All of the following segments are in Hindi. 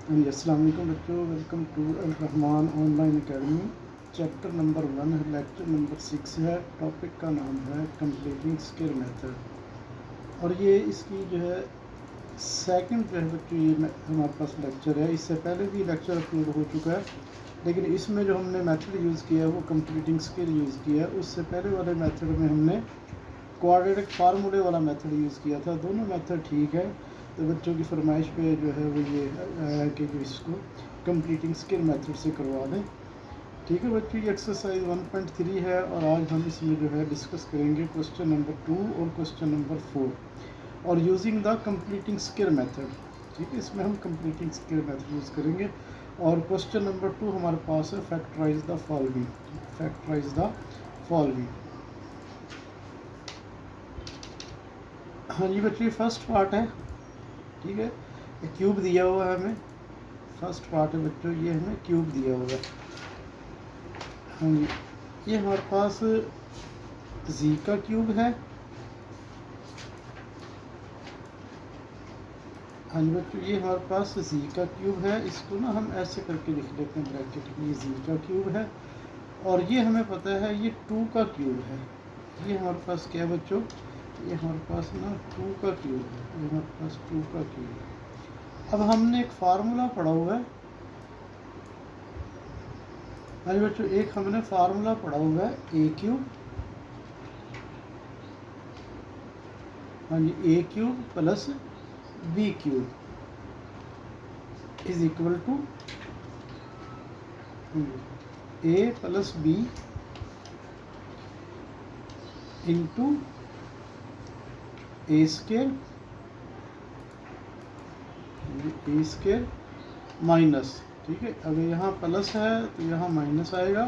जी अस्सलाम वालेकुम बच्चों, welcome to Al Rahman online academy. Chapter number 1 है, लेक्चर नंबर 6 है। टॉपिक का नाम है कंप्लीटिंग स्किल मेथड और ये इसकी जो है सेकंड जो है बच्चों ये हमारे पास लेक्चर है। इससे पहले भी लेक्चर अपलोड हो चुका है, लेकिन इसमें जो हमने मेथड यूज़ किया है वो कंप्लीटिंग स्किल यूज़ किया है। उससे पहले वाले मेथड में हमने क्वाड्रेटिक फार्मूले वाला मेथड यूज़ किया था। दोनों मेथड ठीक है, तो बच्चों की फरमाइश पे जो है वो ये है कि इसको कंप्लीटिंग स्किल मेथड से करवा दें। ठीक है बच्चों, ये एक्सरसाइज 1.3 है और आज हम इसमें जो है डिस्कस करेंगे क्वेश्चन नंबर 2 और क्वेश्चन नंबर 4 और using the completing skill method. ठीक है, इसमें हम कंप्लीटिंग स्किल मेथड यूज़ करेंगे। और क्वेश्चन नंबर 2 हमारे पास है factorise the following. Factorise the following. हाँ जी बच्चों, फर्स्ट पार्ट है। ठीक है, एक क्यूब दिया हुआ है हमें। फर्स्ट पार्ट है बच्चों, ये हमें क्यूब दिया हुआ है। हाँ जी, ये हमारे पास जी का क्यूब है। हाँ जी बच्चों, ये हमारे पास जी का क्यूब है। इसको ना हम ऐसे करके लिख लेते हैं ब्रैकेट में, ये जी का क्यूब है। और ये हमें पता है ये 2 का क्यूब है। ये हमारे पास क्या है बच्चों, ये हमारे पास ना 2 का क्यूब है। ये हमारे पास 2 का क्यूब है। अब हमने एक फार्मूला पढ़ा हुआ है। हाँ जी बच्चों, एक हमने फार्मूला पढ़ा हुआ है ए क्यूब। हाँ जी, A cube plus B cube is equal to A plus B into A square minus. ठीक है, अगर यहाँ प्लस है तो यहाँ माइनस आएगा,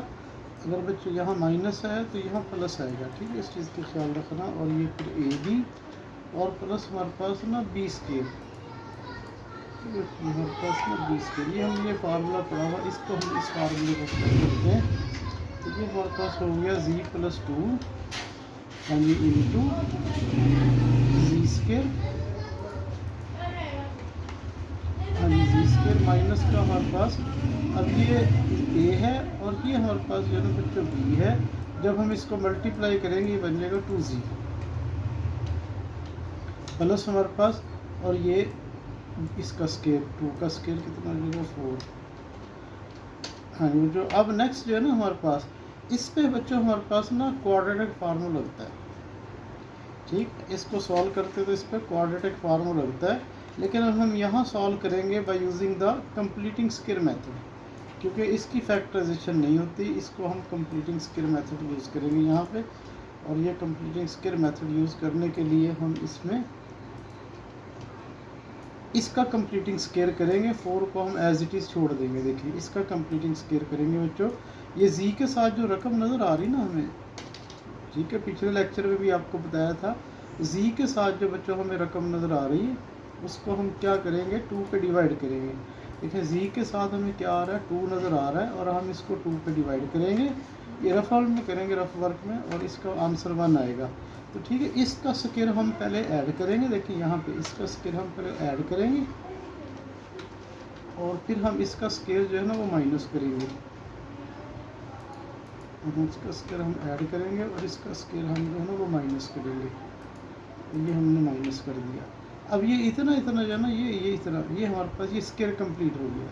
अगर बच्चों यहाँ माइनस है तो यहाँ प्लस आएगा। ठीक है, इस चीज़ का ख्याल रखना। और ये फिर ए बी और प्लस हमारे पास ना बी स्केयर। ठीक है, हमारे पास ना बी स्केयर, ये हम ये फार्मूला पढ़ा हुआ, इसको हम इस फार्मूले को अप्लाई करते हैं। तो ये हमारे पास हो गया जी प्लस 2 हाँ जी इंटू जी स्केयर। हाँ जी, जी स्केयर माइनस का हमारे पास, अब ये ए है और ये हमारे पास जो है ना बच्चों बी है। जब हम इसको मल्टीप्लाई करेंगे ये बन जाएगा 2z प्लस हमारे पास, और ये इसका स्केयर 2 का स्केयर कितना हो जाएगा 4। हाँ जी, जो अब नेक्स्ट जो है ना हमारे पास, इस पे बच्चों हमारे पास ना क्वाड्रेटिक फार्मूला लगता है। ठीक, इसको सॉल्व करते तो इस पर क्वाड्रेटिक फार्मूला लगता है, लेकिन अब हम यहाँ सॉल्व करेंगे by using the completing square method, क्योंकि इसकी फैक्टराइजेशन नहीं होती। इसको हम कंप्लीटिंग स्केयर मेथड यूज़ करेंगे यहाँ पे। और ये कंप्लीटिंग स्केयर मेथड यूज़ करने के लिए हम इसमें इसका कंप्लीटिंग स्केयर करेंगे। 4 को हम एज इट इज़ छोड़ देंगे। देखिए, इसका कंप्लीटिंग स्केयर करेंगे बच्चों। ये जी के साथ जो रकम नज़र आ रही ना हमें, ठीक है, पिछले लेक्चर में भी आपको बताया था, जी के साथ जो बच्चों हमें रकम नज़र आ रही है उसको हम क्या करेंगे, 2 पे डिवाइड करेंगे। देखिए, जी के साथ हमें क्या आ रहा है, 2 नज़र आ रहा है और हम इसको 2 पे डिवाइड करेंगे। ये रफ वर्क में करेंगे, रफ वर्क में, और इसका आंसर 1 आएगा। तो ठीक है, इसका स्केयर हम पहले ऐड करेंगे। देखिए यहाँ पे इसका स्केयर हम पहले ऐड करेंगे और फिर हम इसका स्केयर जो है ना वो माइनस करेंगे। इसका स्केयर हम ऐड करेंगे और इसका स्केयर हम जो है ना वो माइनस करेंगे। ये हमने माइनस कर दिया। अब ये इतना इतना जो है ना ये इतना, ये हमारे पास ये स्केयर कंप्लीट हो गया।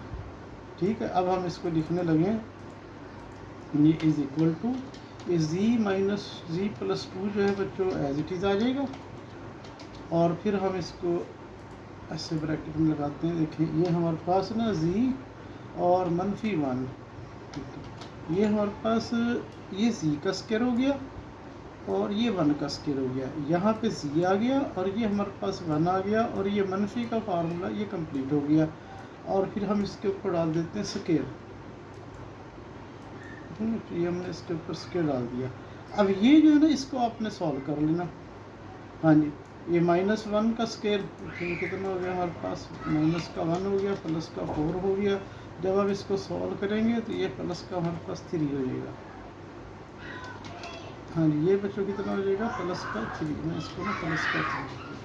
ठीक है, अब हम इसको लिखने लगे, ये इज इक्वल टू ये जी माइनस जी प्लस 2 जो है बच्चों एज इट इज़ आ जाएगा। और फिर हम इसको ऐसे ब्रैकेट में लगाते हैं। देखिए, ये हमारे पास ना जी और -1, ये हमारे पास ये जी का स्केयर हो गया और ये 1 का स्केयर हो गया। यहाँ पे जी आ गया और ये हमारे पास 1 आ गया और ये मनफी का फार्मूला ये कंप्लीट हो गया। और फिर हम इसके ऊपर डाल देते हैं स्केयर। ये हमने इसके ऊपर स्केयर डाल दिया। अब ये जो है ना इसको आपने सॉल्व कर लेना। हाँ जी, ये -1 का स्केयर कितना हो गया हमारे पास, माइनस का 1 हो गया, प्लस का 4 हो गया। जब आप इसको सॉल्व करेंगे तो ये प्लस का हमारे पास 3 हो जाएगा। हाँ जी, ये बच्चों कितना हो जाएगा, प्लस का 3। मैं इसको ना प्लस का 3।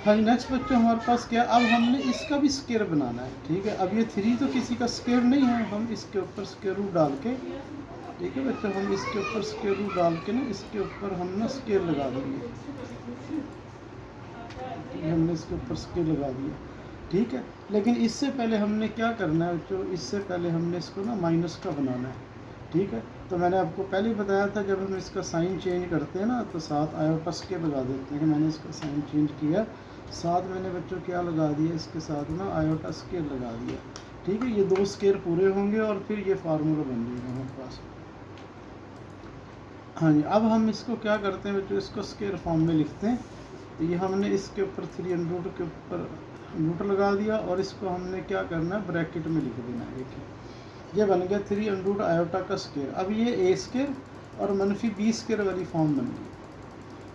हाँ जी, नेक्स्ट बच्चों हमारे पास क्या, अब हमने इसका भी स्क्वायर बनाना है। ठीक है, अब ये 3 तो किसी का स्क्वायर नहीं है, हम इसके ऊपर स्क्वायर रूट डाल के, ठीक है बच्चों, हम इसके ऊपर स्क्वायर रूट डाल के ना इसके ऊपर हम ना स्क्वायर लगा देंगे। हमने इसके ऊपर स्क्वायर लगा दिया। ठीक है, लेकिन इससे पहले हमने क्या करना है बच्चों, इससे पहले हमने इसको ना माइनस का बनाना है। ठीक है, तो मैंने आपको पहले ही बताया था जब हम इसका साइन चेंज करते हैं ना तो साथ आयोटा स्क्वायर लगा देते हैं। कि मैंने इसका साइन चेंज किया, साथ मैंने बच्चों क्या लगा दिया, इसके साथ ना आयोटा स्क्वायर लगा दिया। ठीक है, ये 2 स्क्वायर पूरे होंगे और फिर ये फार्मूला बन जाएगा हमारे पास। हाँ जी, अब हम इसको क्या करते हैं बच्चों, इसको स्क्वायर फॉर्म में लिखते हैं। तो ये हमने इसके ऊपर 3 रूट के ऊपर रूट लगा दिया और इसको हमने क्या करना है, ब्रैकेट में लिख देना है। देखिए, ये बन गया 3 रूट आयोटा का स्क्वायर। अब ये ए स्क्वायर और मनफी बी स्क्वायर वाली फॉर्म बन गई।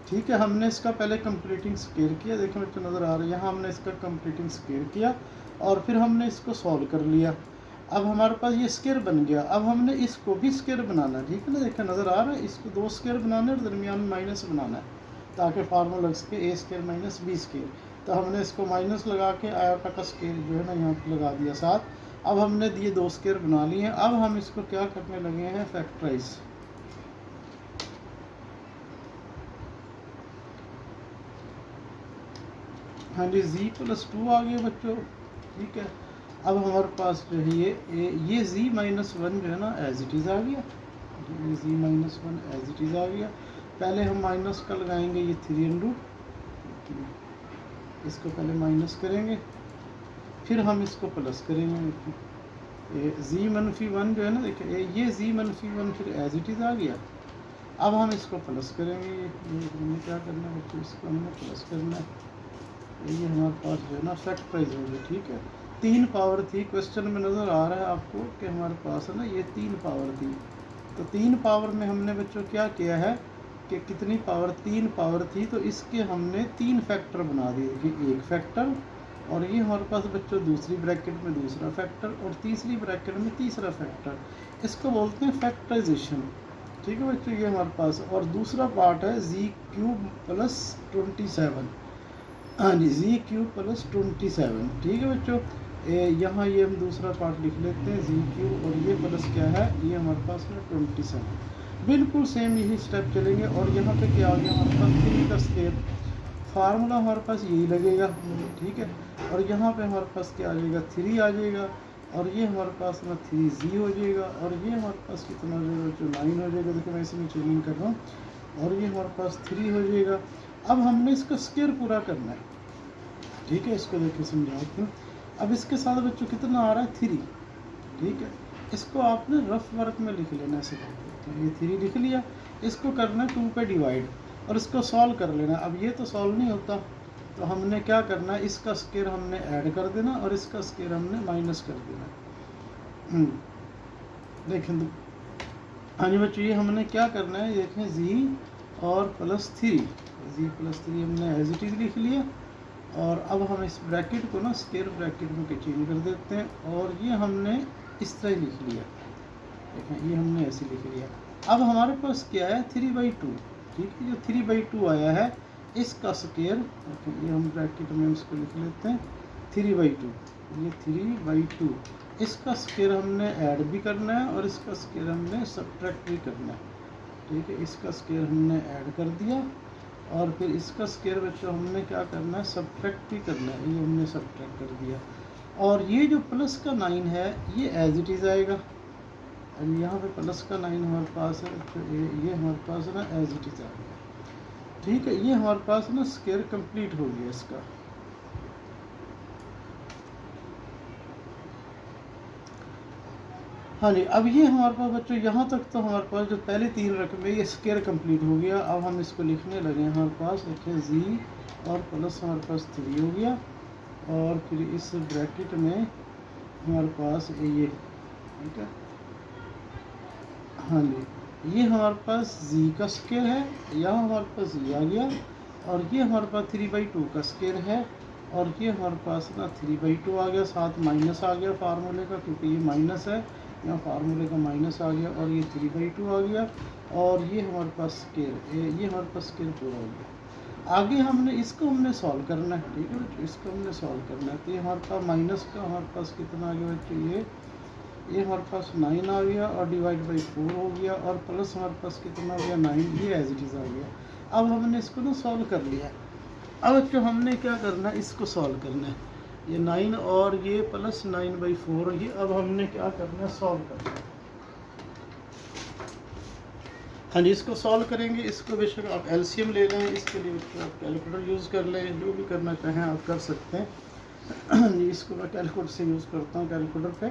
ठीक है, हमने इसका पहले कंप्लीटिंग स्क्वायर किया, देखो बच्चों नज़र आ रहा है, यहाँ हमने इसका कंप्लीटिंग स्क्वायर किया और फिर हमने इसको सॉल्व कर लिया। अब हमारे पास ये स्क्वायर बन गया। अब हमने इसको भी स्क्वायर बनाना है। ठीक है ना, देखा नज़र आ रहा है, इसको 2 स्क्वायर बनाना है और दरमियान में माइनस बनाना है ताकि फार्मूला लग सके ए स्क्वायर माइनस बी स्क्वायर। तो हमने इसको माइनस लगा के आयोटा का स्क्वायर जो है ना यहाँ पर लगा दिया साथ। अब हमने ये 2 स्क्वायर बना लिए हैं। अब हम इसको क्या करने लगे हैं, फैक्टराइज। हाँ जी, z+2 आ गया बच्चों। ठीक है, अब हमारे पास जो है ये z-1 जो है ना एज इट इज़ आ गया। ये z-1 एज इट इज़ आ गया। पहले हम माइनस का लगाएंगे ये 3 रूट, इसको पहले माइनस करेंगे फिर हम इसको प्लस करेंगे। z-1 जो है ना, देखिए ये z-1 फिर एज इट इज़ आ गया। अब हम इसको प्लस करेंगे, ये हमें क्या करना है बच्चों, इसको हमें प्लस करना है। ये हमारे पास जो है ना फैक्टराइज हो गया। ठीक है, 3 पावर थी, क्वेश्चन में नज़र आ रहा है आपको कि हमारे पास है ना ये 3 पावर थी। तो 3 पावर में हमने बच्चों क्या किया है कि कितनी पावर, 3 पावर थी, तो इसके हमने 3 फैक्टर बना दिए। देखिए, एक फैक्टर और ये हमारे पास बच्चों दूसरी ब्रैकेट में दूसरा फैक्टर और तीसरी ब्रैकेट में तीसरा फैक्टर, इसको बोलते हैं फैक्टराइजेशन। ठीक है बच्चों, ये हमारे पास, और दूसरा पार्ट है z³ + 27। हाँ जी, z³ + 27। ठीक है बच्चों, यहाँ ये हम दूसरा पार्ट लिख लेते हैं z³ और ये प्लस क्या है, ये हमारे पास है 27। बिल्कुल सेम यही स्टेप चलेंगे। और यहाँ पे क्या आ गया हमारे पास, 3 का स्क्वायर, फार्मूला हमारे पास यही लगेगा। ठीक है, और यहाँ पे हमारे पास क्या आ जाएगा, 3 आ जाएगा और ये हमारे पास ना 3z हो जाएगा और ये हमारे पास कितना हो जाएगा बच्चों, 9 हो जाएगा। देखो मैं इसमें चेंजिंग कर रहा हूँ और ये हमारे पास 3 हो जाएगा। अब हमने इसका स्क्वायर पूरा करना है। ठीक है, इसको देखिए समझाते हैं। अब इसके साथ बच्चों कितना आ रहा है, 3। ठीक है, इसको आपने रफ वर्क में लिख लेना है। तो ये 3 लिख लिया, इसको करना है 2 पे डिवाइड और इसको सॉल्व कर लेना। अब ये तो सॉल्व नहीं होता, तो हमने क्या करना है, इसका स्क्वायर हमने ऐड कर देना और इसका स्क्वायर हमने माइनस कर देना। देखें तो, हाँ जी बच्चों, ये हमने क्या करना है, देखें z और +3, z+3 हमने एज इट इज़ लिख लिया। और अब हम इस ब्रैकेट को ना स्क्वायर ब्रैकेट में चेंज कर देते हैं और ये हमने इस तरह लिख लिया। देखें, ये हमने ऐसे लिख लिया। अब हमारे पास क्या है, 3/2। ठीक है, जो 3/2 आया है इसका स्क्वायर, ये हम ब्रैकेट में इसको लिख लेते हैं 3/2। ये 3/2, इसका स्क्वायर हमने ऐड भी करना है और इसका स्क्वायर हमने सब्ट्रैक्ट भी करना है। ठीक है, इसका स्क्वायर हमने ऐड कर दिया और फिर इसका स्क्वायर बच्चों हमने क्या करना है, सब्ट्रैक्ट भी करना है। ये हमने सब्ट्रैक्ट कर दिया और ये जो प्लस का 9 है ये एज इट इज़ आएगा। और यहाँ पे प्लस का 9 हमारे पास है, तो ये हमारे पास है ना एज इट इज़ आ गया। ठीक है, ये हमारे पास ना स्क्वायर कंप्लीट हो गया इसका। हाँ जी, अब ये हमारे पास बच्चों यहाँ तक तो हमारे पास जो पहले 3 रकम है ये स्क्वायर कंप्लीट हो गया। अब हम इसको लिखने लगे, हमारे पास देखिए z और प्लस हमारे पास 3 हो गया और फिर इस ब्रैकेट में हमारे पास ये, ठीक है, हाँ जी, ये हमारे पास z का स्क्वायर है, यहाँ हमारे पास z आ गया और ये हमारे पास 3/2 का स्क्वायर है और ये हमारे पास ना 3/2 आ गया, साथ माइनस आ गया फार्मूले का, क्योंकि ये माइनस है, यहाँ फार्मूले का माइनस आ गया और ये 3/2 आ गया और ये हमारे पास स्क्वायर, ये हमारे पास स्क्वायर पूरा हो गया। आगे हमने इसको हमने सॉल्व करना है, ठीक है बच्चों, इसको हमने सॉल्व करना है। तो ये हमारे पास माइनस का हमारे पास कितना आ गया बच्चों, ये हमारे पास 9 आ गया और डिवाइड बाई 4 हो गया, और प्लस हमारे पास कितना हो गया 9, ये एज इट इज़ आ गया। अब हमने इसको ना सॉल्व कर लिया। अब बच्चों हमने क्या करना है, इसको सॉल्व करना है, ये 9 और ये प्लस 9/4, ये अब हमने क्या करना है, सॉल्व करना है। हाँ जी, इसको सॉल्व करेंगे। इसको बेशक आप एलसीएम ले लें, इसके लिए आप कैलकुलेटर यूज़ कर लें, जो भी करना चाहें आप कर सकते हैं। जी, इसको मैं कैलकुलेटर से यूज़ करता हूँ। कैलकुलेटर पे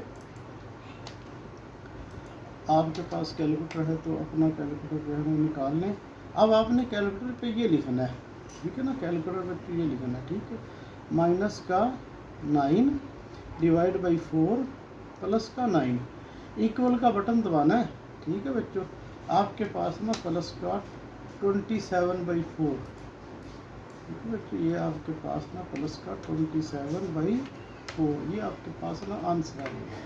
आपके पास कैलकुलेटर है तो अपना कैलकुलेटर जो है वो निकाल लें। अब आपने कैलकुलेटर पे ये लिखना है, ठीक है ना, कैलकुलेटर पे ये लिखना है, ठीक है, माइनस का 9 डिवाइड बाई 4 प्लस का 9, इक्वल का बटन दबाना है, ठीक है बच्चों। आपके पास ना प्लस का 27/4, ठीक है बच्चों, ये आपके पास ना प्लस का 27/4, ये आपके पास ना आंसर आ गया।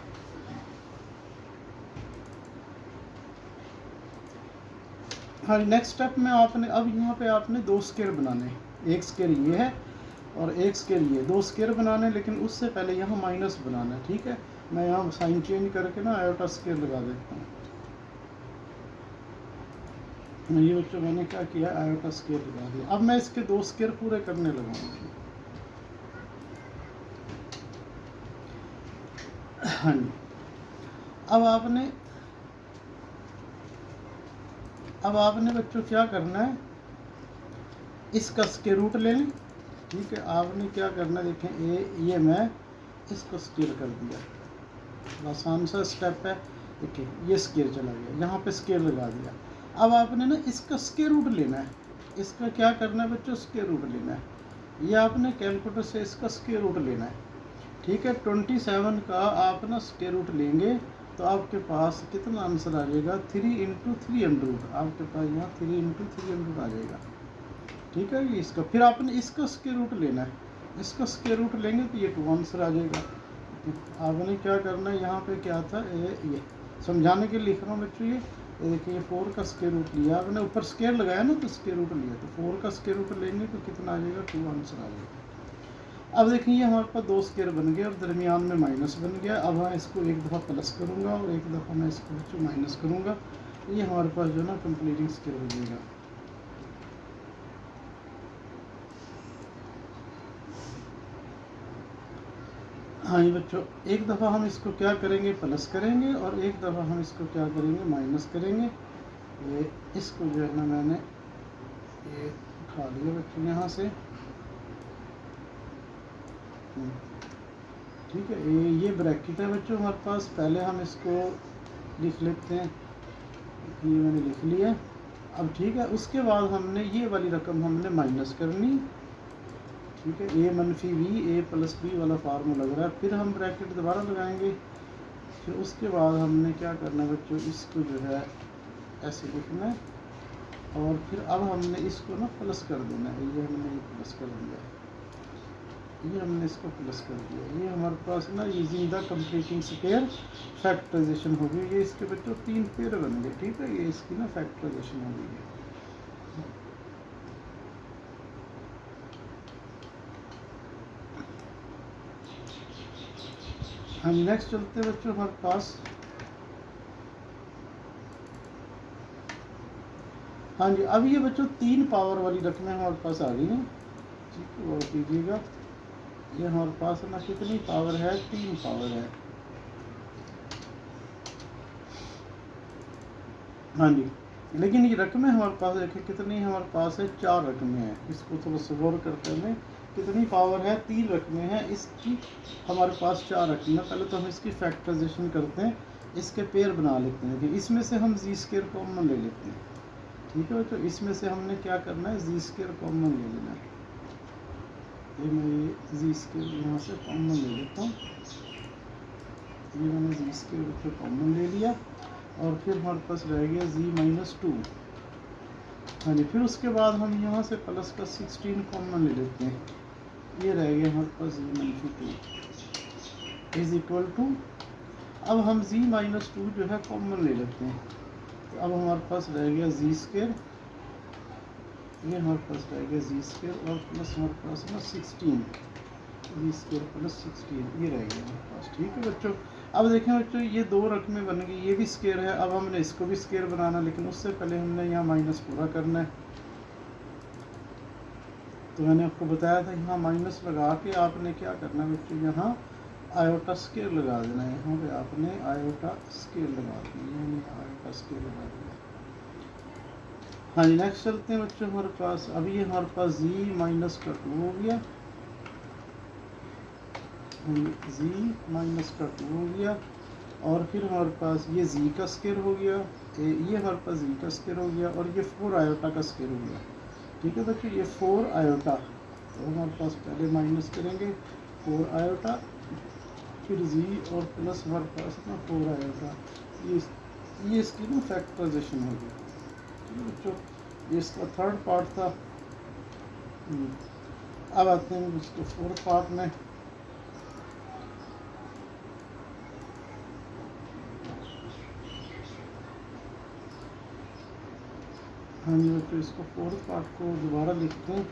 हाँ, नेक्स्ट स्टेप में आपने अब यहाँ पे आपने 2 स्क्वायर बनाने, एक स्क्वायर ये है और एक स्क्वायर ये, 2 स्क्वायर बनाने, लेकिन उससे पहले यहाँ माइनस बनाना है, ठीक है। मैं यहाँ साइन चेंज करके ना आयोटा स्क्वायर लगा देता हूँ। ये बच्चों मैंने क्या किया, आयोटा स्क्वायर लगा दिया। अब मैं इसके 2 स्क्वायर पूरे करने लगाऊंगा। हाँ जी, अब आपने बच्चों क्या करना है, इसका स्क्वायर रूट ले लें, ठीक है। आपने क्या करना है, देखें ये मैं इसको स्क्वायर कर दिया, आसान सा स्टेप है। देखिए ये स्क्वायर चला गया, यहाँ पे स्क्वायर लगा दिया। अब आपने ना इसका स्क्वायर रूट लेना है, इसका क्या करना है बच्चों, स्क्वायर रूट लेना है। ये आपने कैलकुलेटर से इसका स्क्वायर रूट लेना है, ठीक है। 27 का आप ना स्क्वायर रूट लेंगे तो आपके पास कितना आंसर आ जाएगा, 3 × 300, आपके पास यहाँ 3 × 300 आ जाएगा, ठीक है। ये इसका फिर आपने इसका स्क्वायर रूट लेना है, इसका स्क्वायर रूट लेंगे तो ये 2 आंसर आ जाएगा। आपने क्या करना है, यहाँ पे क्या था, ये समझाने के लिए लिख रहा हूँ बच्चों। ये देखिए 4 का स्क्वायर रूट लिया आपने, ऊपर स्क्वायर लगाया ना तो स्क्वायर रूट लिया, तो 4 का स्क्वायर रूट लेंगे तो कितना आ जाएगा, 2 आंसर आ जाएगा। अब देखिए हमारे पास 2 स्क्वायर बन गए और दरमियान में माइनस बन गया। अब मैं इसको एक दफ़ा प्लस करूँगा और एक दफ़ा मैं इसको बच्चों माइनस करूँगा, ये हमारे पास जो है ना कंप्लीटिंग स्क्वायर हो जाएगा। हाँ जी बच्चों, एक दफ़ा हम इसको क्या करेंगे, प्लस करेंगे, और एक दफ़ा हम इसको क्या करेंगे, माइनस करेंगे। ये इसको जो है ना मैंने ये उठा लिया बच्चों यहाँ से, ठीक है। ये ब्रैकेट है बच्चों हमारे पास, पहले हम इसको लिख लेते हैं, ये मैंने लिख लिया। अब ठीक है, उसके बाद हमने ये वाली रकम हमने माइनस करनी, ठीक है। a - b, a + b वाला फार्मूला लग रहा है, फिर हम ब्रैकेट दोबारा लगाएंगे। फिर उसके बाद हमने क्या करना है बच्चों, इसको जो है ऐसे लिखना है, और फिर अब हमने इसको ना प्लस कर देना है। ये हमने प्लस कर दिया, ये हमने इसको प्लस कर दिया। ये हमारे पास ना using the completing square factorisation हो गई। ये इसके बच्चों 3 पेयर बन गए, ठीक है। ये इसकी ना फैक्टराइजेशन हो गई है। हम नेक्स्ट चलते हैं बच्चों हमारे पास, हाँ जी। अब ये बच्चों 3 पावर वाली रकमें हमारे पास आ गई हैं, ठीक है, और कीजिएगा। ये हमारे पास ना कितनी पावर है, 3 पावर है, हाँ जी। लेकिन ये रकमें हमारे पास देखें कितनी हमारे पास है, 4 रकमें हैं। इसको थोड़ा सा गौर करते हैं, कितनी पावर है, 3 रकमें हैं, इसकी हमारे पास 4 रकमें। पहले तो हम इसकी फैक्टराइजेशन करते हैं, इसके पेयर बना लेते हैं। इसमें से हम z² कॉमन ले लेते हैं, ठीक है। तो इसमें से हमने क्या करना है, z² कॉमन ले लेना है। ये मैं z² यहाँ से कॉमन ले लेता हूँ, ये मैंने z² कॉमन ले लिया, और फिर हमारे पास रह गया z - 2, हाँ जी। फिर उसके बाद हम यहाँ से प्लस का 16 कॉमन ले लेते हैं, ये रह गया हमारे पास z - 2 इज इक्वल टू, अब हम z - 2 जो है कॉमन ले लेते हैं, तो अब हमारे पास रह गया z², ये हमारे पास रहेगा जी स्क्वायर और प्लस हमारे पास ना 16 जी स्क्वायर प्लस 16 ये रहेगा हमारे पास। ठीक है बच्चों, अब देखें बच्चों ये दो रकमें बन गई, ये भी स्क्वायर है, अब हमने इसको भी स्क्वायर बनाना, लेकिन उससे पहले हमने यहाँ माइनस पूरा करना है। तो मैंने आपको बताया था यहाँ माइनस लगा के आपने क्या करना है बच्चों, यहाँ आयोटा स्केयर लगा देना है, यहाँ पे आपने आयोटा स्केयर लगा दिया, आयोटा स्केयर लगा दिया। हाँ जी नेक्स्ट चलते हैं बच्चों हमारे पास, अभी ये हमारे पास जी माइनस का 2 हो गया, जी माइनस का 2 हो गया, और फिर हमारे पास ये जी का स्केयर हो गया, ये हमारे पास जी का स्केयर हो गया, और ये 4 आयोटा का स्केयर हो गया। ठीक है बच्चों, ये 4 आयोटा, तो हमारे पास पहले माइनस करेंगे 4 आयोटा, फिर जी और प्लस हमारे पास ना 4 आयोटा, ये इसकी ना फैक्टराइजेशन हो गया। ठीक है बच्चों, ये इसका थर्ड पार्ट था। अब आते हैं इसके फोर्थ पार्ट में। हाँ जी बच्चों, इसको फोर्थ पार्ट को दोबारा लिखते हैं।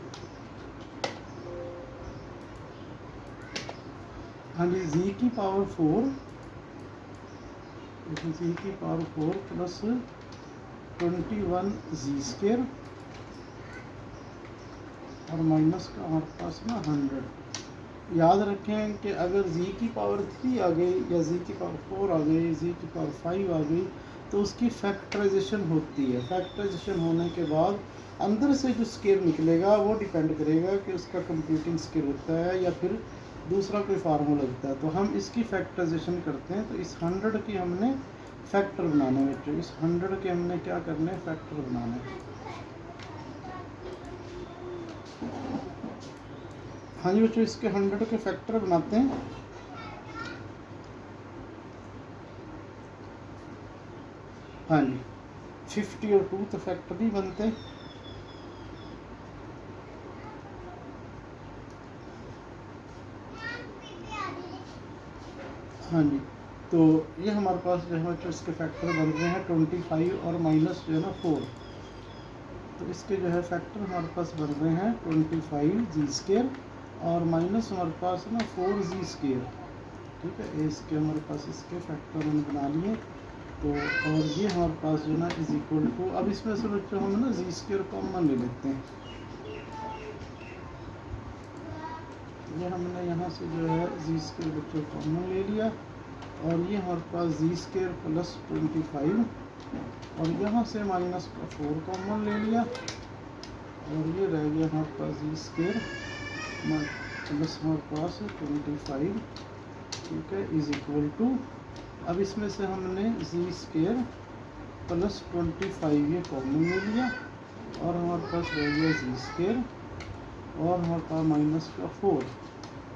हाँ जी, जी की पावर 4, जी की पावर 4 प्लस 21 जी स्क्वायर और माइनस का हमारे पास ना 100। याद रखें कि अगर जी की पावर 3 आ गई या जी की पावर 4 आ गई, जी की पावर 5 आ गई, तो उसकी फैक्टराइजेशन होती है। फैक्टराइजेशन होने के बाद अंदर से जो स्केयर निकलेगा वो डिपेंड करेगा कि उसका कंप्यूटिंग स्केयर होता है या फिर दूसरा कोई फार्मूला लगता है। तो हम इसकी फैक्टराइजेशन करते हैं, तो इस 100 की हमने फैक्टर बनाना है बच्चों, इस 100 के हमने क्या करना है, फैक्टर बनाना है। हाँ जी बच्चों, इसके 100 के फैक्टर बनाते हैं। हाँ जी, 50 और 2 तो फैक्टर नहीं बनते। हाँ जी, तो ये हमारे पास जो है बच्चों इसके फैक्टर बन रहे हैं 25 और माइनस जो है ना 4। तो इसके जो है फैक्टर हमारे पास बन रहे हैं 25 जी स्केयर और माइनस हमारे पास ना 4 जी स्केयर। ठीक है, इसके हमारे पास इसके फैक्टर मैंने बना लिए। तो और ये हमारे पास जो ना इज इक्वल टू, अब इसमें से बच्चों हम ना जी स्केयर कॉमन ले लेते हैं। ये हमने यहाँ से जो है जी स्केयर बच्चों कॉमन ले लिया, और ये हमारे पास जी स्केयर प्लस 25 और यहाँ से माइनस का 4 कॉमन ले लिया, और ये रह गया हमारे पास जी स्केयर प्लस हमारे पास 25। ठीक है, इज इक्वल टू, अब इसमें से हमने जी स्केयर प्लस 25 ये कॉमन ले लिया, और हमारे पास रह गया जी स्केयर और हमारे पास माइनस का 4।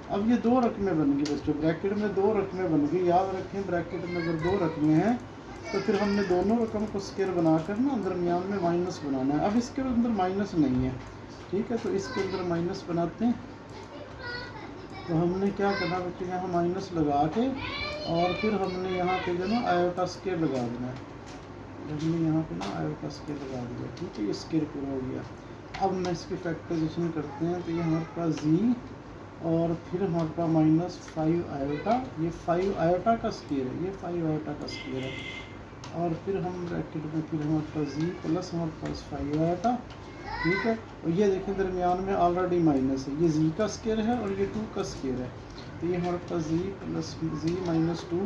अब ये दो रकमें बन गई बच्चों, ब्रैकेट में दो रकमें बन गई। याद रखें, ब्रैकेट में अगर दो रकमें हैं तो फिर हमने दोनों रकम को स्केयर बनाकर ना दरमियान में माइनस बनाना है। अब इसके अंदर माइनस नहीं है, ठीक है, तो इसके अंदर माइनस बनाते हैं। तो हमने क्या करना बच्चों, यहाँ माइनस लगा के और फिर हमने यहाँ पे जो ना आयोटा स्केयर लगा देना है। हमने यहाँ पे ना आयोटा स्केयर लगा दिया। ठीक है, ये स्केयर पूरा हो गया। अब मैं इसकी फैक्टराइजेशन करते हैं, तो ये हमारे पास जी और फिर हमारे पास माइनस 5 आयोटा, ये 5 आयोटा का स्केयर है, ये 5 आयोटा का स्केयर है, और फिर हम ब्रैकेट में फिर हमारे पास जी प्लस हमारे पास 5 आयोटा। ठीक है, और ये देखें दरमियान में ऑलरेडी माइनस है, ये जी का स्केयर है और ये 2 का स्केयर है। तो ये हमारे पास जी प्लस जी माइनस 2,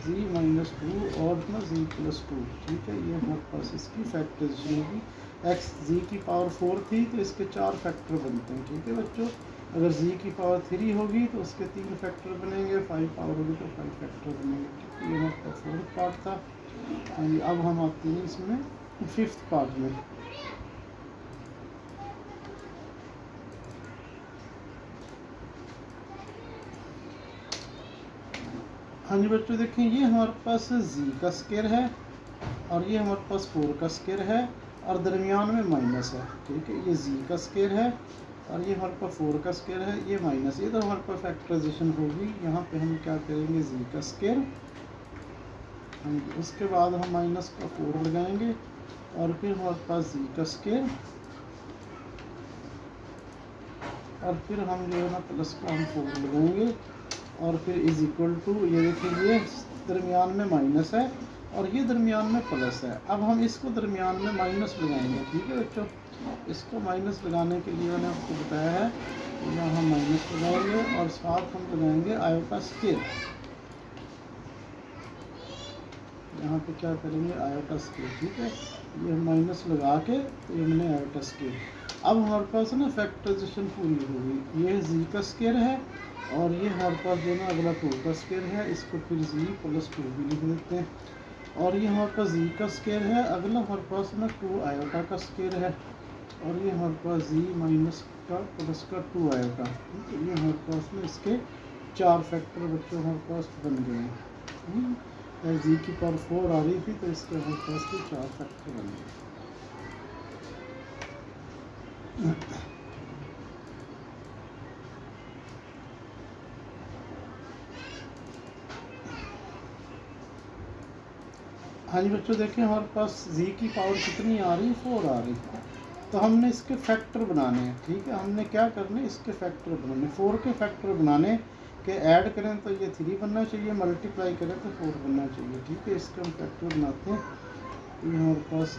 जी माइनस 2 और ना जी प्लस 2। ठीक है, ये हमारे पास इसकी फैक्टराइजेशन होगी। एक्स जी की पावर 4 थी तो इसके 4 फैक्टर बनते हैं। ठीक है बच्चों, अगर जी की पावर 3 होगी तो उसके 3 फैक्टर बनेंगे, 5 पावर होगी तो 5 फैक्टर बनेंगे। ठीक है, ये हमारा फोर्थ पार्ट था। अब हम आते हैं इसमें फिफ्थ पार्ट में। हाँ जी बच्चों, देखिए ये हमारे पास जी का स्केयर है और ये हमारे पास 4 का स्केयर है और दरमियान में माइनस है। ठीक है, ये जी का स्केयर है और ये हमारे पास 4 का स्केयर है, ये माइनस, ये तो हमारे पास फैक्टराइजेशन होगी। यहाँ पे हम क्या करेंगे, जी का स्केयर, उसके बाद हम माइनस का 4 लगाएंगे और फिर हमारे पास जी का स्केयर और फिर हम जो है ना प्लस का हम 4 लगाएंगे और फिर इज इक्वल टू, ये देखिए ये दरमियान में माइनस है और ये दरमियान में प्लस है। अब हम इसको दरमियान में माइनस लगाएंगे, ठीक है बच्चों। इसको माइनस लगाने के लिए मैंने आपको बताया है, यहाँ हम माइनस लगाएंगे और साथ हम लगाएंगे आयोटा स्केल। यहाँ पे क्या करेंगे, आयोटा स्केल, ठीक है। ये हम माइनस लगा के तो ये मैंने आयोटा स्केल। अब हमारे पास ना फैक्टराइजेशन पूरी होगी। ये जी का स्केयर है और ये हमारे पास जो ना अगला 2 का स्केयर है, इसको फिर जी प्लस 2 भी लिख देते हैं। और ये हमारे पास जी का स्केयर है, अगला हमारे पास ना 2 आयोटा का स्केयर है और ये हमारे पास जी माइनस का प्लस का 2 आयोटा। ठीक है, ये हमारे पास में इसके 4 फैक्टर बच्चों हमारे पास बन गए हैं। जी की पावर 4 आ रही थी तो इसके हमारे पास के 4 फैक्टर बन गए। हाँ जी बच्चों, देखिए हमारे पास जी की पावर कितनी आ रही है, 4 आ रही है। तो हमने इसके फैक्टर बनाने हैं, ठीक है। हमने क्या करने, इसके फैक्टर बनाने, 4 के फैक्टर बनाने के ऐड करें तो ये 3 बनना चाहिए, मल्टीप्लाई करें तो 4 बनना चाहिए, ठीक है। इसके हम फैक्टर बनाते हैं। ये हमारे पास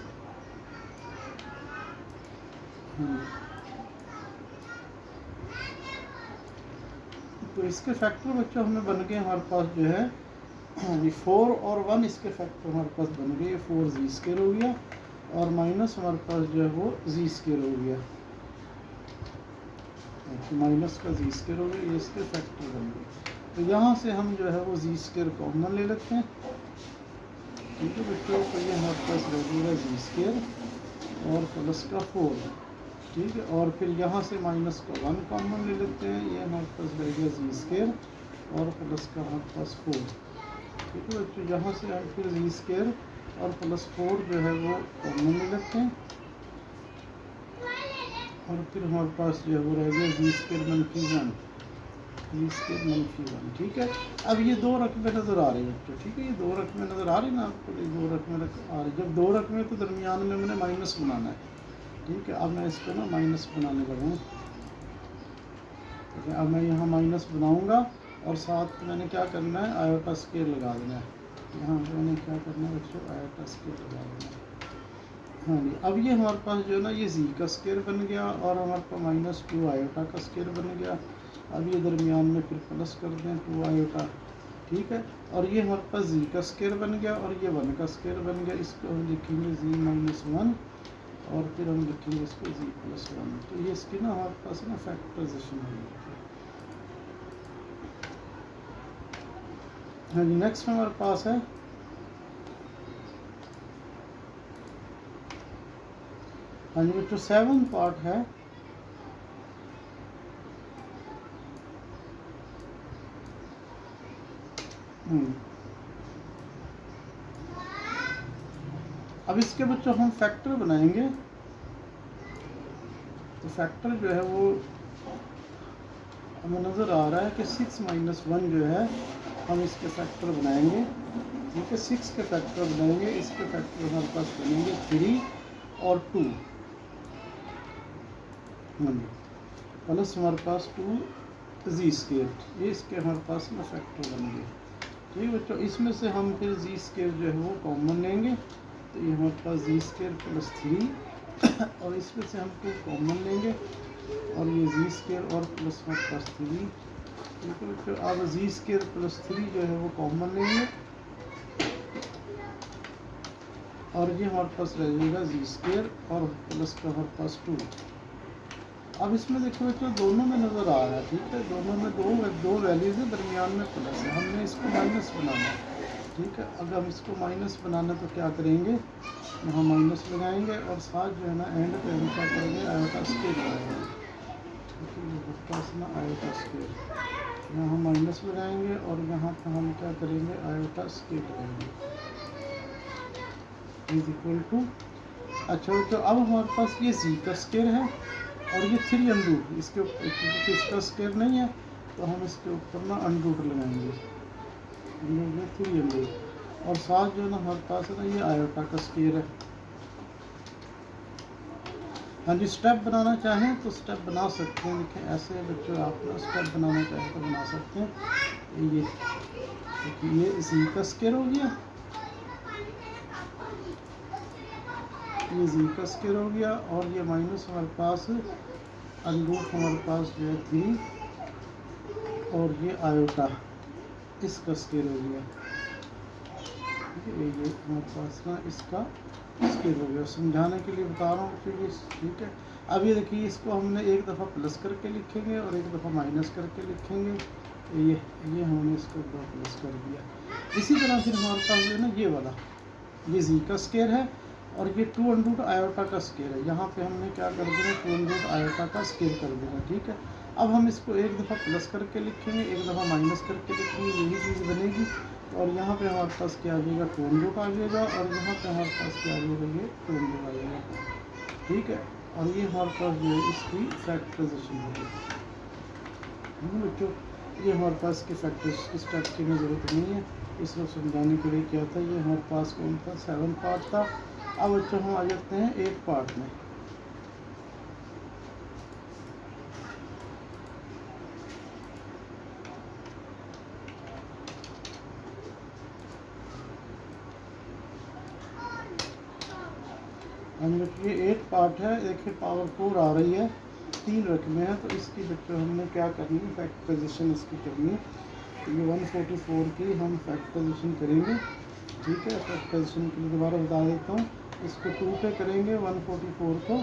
तो इसके फैक्टर बच्चों हमें बन गए हमारे पास जो है ये 4 और 1, इसके फैक्टर हमारे पास बन गए। 4 जी स्केयर हो गया और माइनस हमारे पास जो है वो जी स्केयर हो गया, माइनस का जी स्केयर हो गया, ये इसके फैक्टर बन गए। तो यहाँ से हम जो है वो जी स्केयर कॉमन ले लेते हैं, ठीक है बच्चों। तो ये हमारे पास रहेगा जी स्केयर और प्लस का 4, ठीक है। और फिर यहाँ से माइनस का 1 कॉमन ले लेते हैं, ये हमारे पास रहेगा जी स्केयर और प्लस का हमारे पास 4, ठीक है बच्चों। यहाँ से हम फिर जी स्केयर और प्लस 4 जो है वो कॉमन ले लेते हैं और फिर हमारे पास जो है वो रहेगा जी स्केयर -1, जी स्केयर -1, ठीक है। अब ये 2 रकमें नज़र आ रही है बच्चों, ठीक है। ये 2 रकमें नज़र आ रही ना आपको, ये 2 रकमें आ रही। जब 2 रकमें तो दरमियान में मैंने माइनस बनाना है, ठीक है। अब मैं इसको ना माइनस बनाने लगा हूँ, ठीक है। अब मैं यहाँ माइनस बनाऊँगा और साथ मैंने क्या करना है, आयोटा स्केल लगा देना है। यहाँ मैंने क्या करना है बच्चों, आयोटा स्केल लगा देना है। हाँ जी, अब ये हमारे पास जो है ना ये जी का स्केयर बन गया और हमारे पास -2 आयोटा का स्केयर बन गया। अब ये दरमियान में फिर प्लस कर दें 2 आयोटा, ठीक है। और ये हमारे पास जी का स्केयर बन गया और ये 1 का स्केयर बन गया। इसको हम लिखेंगे जी -1 और फिर हम लिखेंगे इसको जी +1। तो ये इसकी ना हमारे पास ना फैक्टराइजेशन होगी। हाँ जी, नेक्स्ट हमारे पास है हाँ जी बच्चों 7 पार्ट है। अब इसके बच्चों हम फैक्टर बनाएंगे। तो फैक्टर जो है वो हमें नज़र आ रहा है कि 6 - 1 जो है हम इसके फैक्टर बनाएंगे, ठीक है। 6 के फैक्टर बनाएंगे, इसके फैक्टर हमारे पास बनेंगे 3 और 2, हाँ जी, प्लस हमारे पास 2 जी स्केयर, ये इसके हमारे पास में फैक्टर बन गए, ठीक है बच्चों। इसमें से हम फिर जी स्केयर जो है वो कॉमन लेंगे, तो ये हमारे पास जी स्केयर +3 और इसमें से हम 2 कॉमन लेंगे और ये जी स्केयर और प्लस हमारे पास 3, ठीक है बच्चों। अब जी स्केयर +3 जो है वो कॉमन लेंगे और ये हमारे पास रहेगा जी स्केयर और प्लस का हमारे पास 2। अब इसमें देखो बच्चों दोनों में नज़र आ रहा है, ठीक है। दोनों में दो वैल्यूज़ है, दरमियान में प्लस है। हमने इसको माइनस बनाना है, ठीक है। अगर हम इसको माइनस बनाना तो क्या करेंगे, यहाँ माइनस लगाएंगे और साथ जो है ना एंड पे हम क्या करेंगे, आयोटा स्केयर लगाएंगे, ठीक है। ये पास ना आयोटा स्केयर, यहाँ हम माइनस लगाएंगे और यहाँ पर हम क्या करेंगे, आयोटा स्केयर लगाएंगे इज इक्वल टू। अच्छा तो अब हमारे पास ये जी का स्केयर है और ये 3 अंडरूट, इसके ऊपर क्योंकि इसका स्केयर नहीं है तो हम इसके ऊपर ना अंडरूट लगाएंगे, ये 3 अंडरूट। और साथ जो ना हमारे पास है ना ये आयोटा का स्केयर है, हाँ जी, स्टेप बनाना चाहें तो स्टेप बना सकते हैं। देखें ऐसे बच्चों आप ना स्टेप बनाना चाहें तो बना सकते हैं। ये देखिए ये जी का स्क्वायर हो गया, ये जी का स्क्वायर हो गया, और ये माइनस हमारे पास अंडरूट हमारे पास जो है 3, और ये आयोटा इसका स्क्वायर हो गया। ये हमारे पास ना इसका स्क्वायर हो गया। समझाने के लिए बता रहा हूँ क्योंकि ठीक है। अब ये देखिए इसको हमने एक दफ़ा प्लस करके लिखेंगे और एक दफ़ा माइनस करके लिखेंगे। ये हमने इसको दो प्लस कर दिया। इसी तरह फिर हमारे पास जो है ना ये वाला ये जी का स्क्वायर है, और ये 2 अंडरूट आयोटा का स्क्वायर है। यहाँ पे हमने क्या कर देना, 2 अंडरूट आयोटा का स्क्वायर कर देना। ठीक है, अब हम इसको एक दफ़ा प्लस करके लिखेंगे, एक दफ़ा माइनस करके लिखेंगे, यही चीज़ बनेगी। और यहाँ पे हमारे पास क्या आ जाएगा, 2 अंडरूट आ जाएगा, और यहाँ पे हमारे पास क्या आ जाएगा, ये 2 अंडरूट आ जाएगा। ठीक है, और ये हमारे पास जो है इसकी फैक्टराइजेशन होगी। बच्चों ये हमारे पास के फैक्टर्स की स्टेप की ज़रूरत नहीं है, इसको समझाने के लिए क्या था। ये हमारे पास कौन था, 7 पार्ट था। अब बच्चों हम आ जाते हैं 8 पार्ट में। हम ये 8 पार्ट है, देखिए पावर 4 आ रही है, 3 रकमें हैं, तो इसकी बच्चों हमने क्या करनी है, फैक्टराइजेशन इसकी करनी है। तो ये 144 की हम फैक्टराइजेशन करेंगे। ठीक है, फैक्टराइजेशन के लिए दोबारा बता देता हूँ, इसको 2 पे करेंगे 144 को।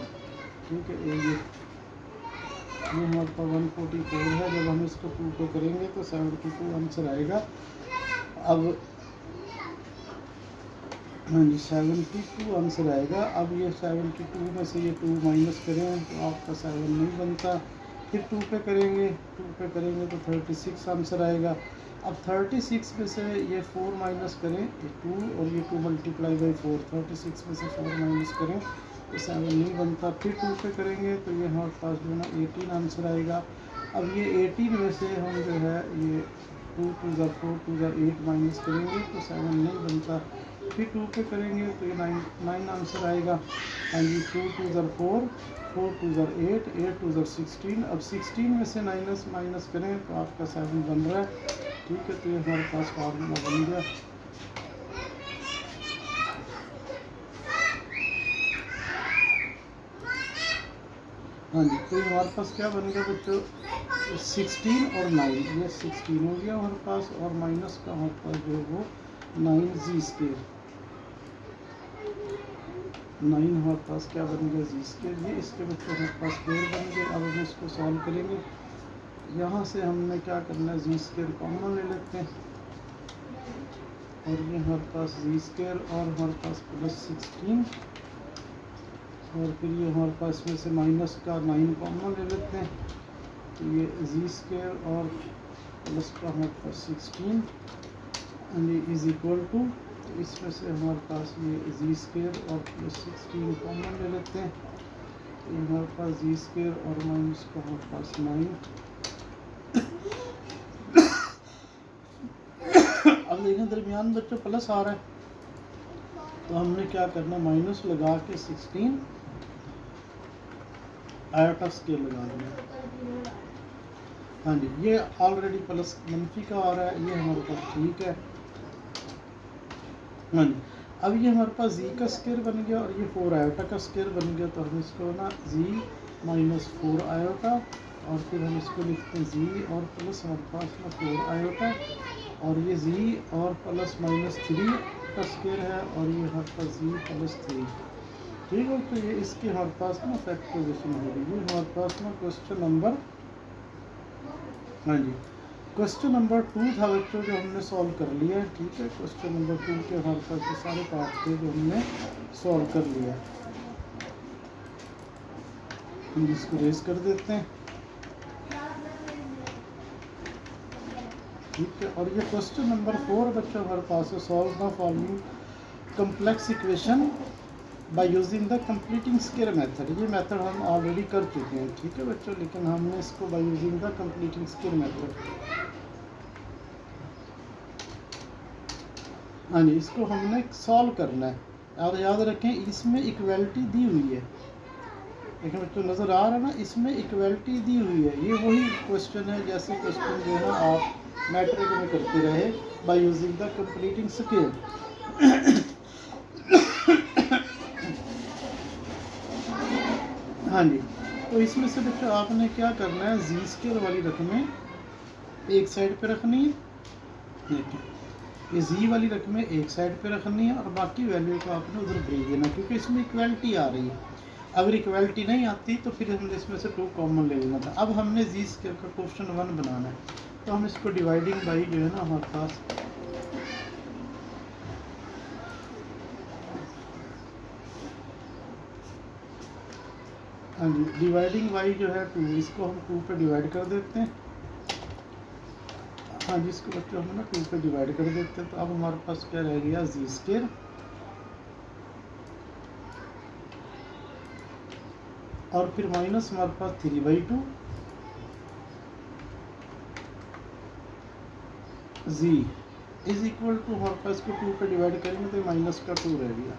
ठीक है, ये हमारे पास 144 है, जब हम इसको 2 पे करेंगे तो 72 आंसर आएगा। अब हाँ जी 72 आंसर आएगा। अब ये 72 में से ये 2 माइनस करें तो आपका 7 नहीं बनता। फिर 2 पे करेंगे, 2 पे करेंगे तो 36 आंसर आएगा। अब 36 में से ये 4 माइनस करें, ये 2 और ये 2 मल्टीप्लाई बाई 4, 36 में से 4 माइनस करें तो 7 नहीं बनता। फिर 2 पे करेंगे तो ये हमारे पास जो है ना 18 आंसर आएगा। अब ये 18 में से हम जो है ये 2 2 ज़ा 4 2 ज़ा 8 माइनस करेंगे तो 7 नहीं बनता। फिर 2 पे करेंगे तो ये 9 आंसर आएगा। हाँ जी 2 2 ज़ा 4 4 2 ज़ा 8 8 2 ज़ा 16। अब 16 में से माइनस करें तो आपका 7 बन रहा है। ठीक है, तो ये हमारे पास फार्मूला बन गया। हाँ जी, तो हमारे पास क्या बन गया बच्चों, 16 और 9, ये 16 हो गया हमारे पास, और माइनस का हमारे पास जो है वो 9 जी स्क्वायर, 9 हमारे पास क्या बन गया जी स्क्वायर। ये इसके बच्चों हमारे पास स्क्वायर बन गए। अब हम इसको सॉल्व करेंगे। यहाँ से हमने क्या करना है, जी स्क्वायर कॉमन ले लेते हैं, और ये हमारे पास जी स्क्वायर और हमारे पास प्लस 16, और फिर ये हमारे पास में से माइनस का 9 कॉमन ले लेते हैं, तो ये जी स्क्वायर और प्लस का हमारे पास 16 एंड इज इक्वल टू, तो इसमें से हमारे पास ये जी स्क्वायर और प्लस 16 कॉमन ले लेते हैं, तो ये हमारे पास जी स्क्वायर और माइनस का हमारे पास 9। अब देखें दरमियान बच्चों प्लस आ रहा है, तो हमने क्या करना, माइनस लगा के 16 आयोटा स्केल लगा देना। हाँ जी, ये ऑलरेडी प्लस मनफी का आ रहा है, ये हमारे पास ठीक है। हाँ जी, अब ये हमारे पास जी का स्क्वायर बन गया और ये 4 आयोटा का स्क्वायर बन गया, तो हम इसको ना जी माइनस 4 आयोटा, और फिर हम इसको लिखते हैं जी और प्लस हमारे पास ना 4 आयोटा, और ये जी और प्लस माइनस 3 का स्क्वायर है, और ये हमारे पास जी प्लस 3। ठीक है, तो ये इसके हमारे पास ना फैक्टराइजेशन हो रही है। हमारे पास ना क्वेश्चन नंबर, हाँ जी क्वेश्चन नंबर 2 था बच्चों, जो हमने सॉल्व कर लिया है। ठीक है, क्वेश्चन नंबर 2 के हमारे पास ये सारे पार्ट थे जो हमने सॉल्व कर लिया। हम इसको रेज कर देते हैं। ठीक है, और ये क्वेश्चन नंबर 4 बच्चों हमारे पास है, solve the following complex equation by using the completing square method. ये मेथड हम ऑलरेडी कर चुके हैं। ठीक है बच्चों, लेकिन हमने इसको by using the completing square method, हाँ जी इसको हमने सॉल्व करना है। और याद रखें इसमें इक्वलिटी दी हुई है, देखिए बच्चों नज़र आ रहा है ना, इसमें इक्वलिटी दी हुई है। ये वही क्वेश्चन है जैसे क्वेश्चन जो है ना आप मैट्रिक में करते रहे by using the completing scale. हाँ जी, तो इसमें से बच्चों आपने क्या करना है, जी स्केल वाली रकमें एक साइड पे रखनी है। देखिए ये जी वाली रकमें एक साइड पे रखनी है और बाकी वैल्यू को आपने उधर भेज देना, क्योंकि इसमें इक्वलिटी आ रही है। अगर इक्वलिटी नहीं आती तो फिर हमने इसमें से 2 कॉमन ले लेना था। अब हमने जी स्केल का क्वेश्चन 1 बनाना है, तो हम इसको डिवाइडिंग बाई जो है ना हमारे पास हाँ जी, डिवाइडिंग बाई जो है 2, इसको हम 2 पे डिवाइड कर देते हैं। हाँ जी, इसको बच्चों हम ना 2 पे डिवाइड कर देते हैं। तो अब हमारे पास क्या रह गया, जी स्केल और फिर माइनस हमारे पास 3/2 जी इज इक्वल टू हमारे पास को 2 पे डिवाइड करेंगे तो माइनस का 2 रह गया।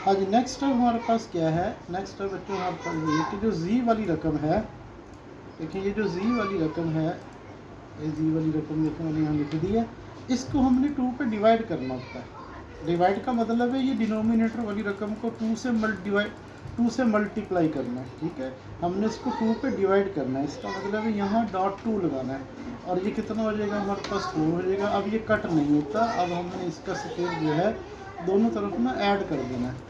हाँ जी, नेक्स्ट स्टेप हमारे पास क्या है, नेक्स्ट स्टेप बच्चों हमारे पास ये कि जो जी वाली रकम है, देखिए ये जो जी वाली रकम है, ये जी वाली रकम देखिए मैंने यहाँ लिख दी है, इसको हमने 2 पे डिवाइड करना होता है। डिवाइड का मतलब है ये डिनोमिनेटर वाली रकम को 2 से मल्टीप्लाई करना है। ठीक है, हमने इसको 2 पे डिवाइड करना है, इसका मतलब है यहाँ डॉट 2 लगाना है और ये कितना हो जाएगा हमारे पास 4 हो जाएगा। अब ये कट नहीं होता, अब हमने इसका स्केल जो है दोनों तरफ ना ऐड कर देना है।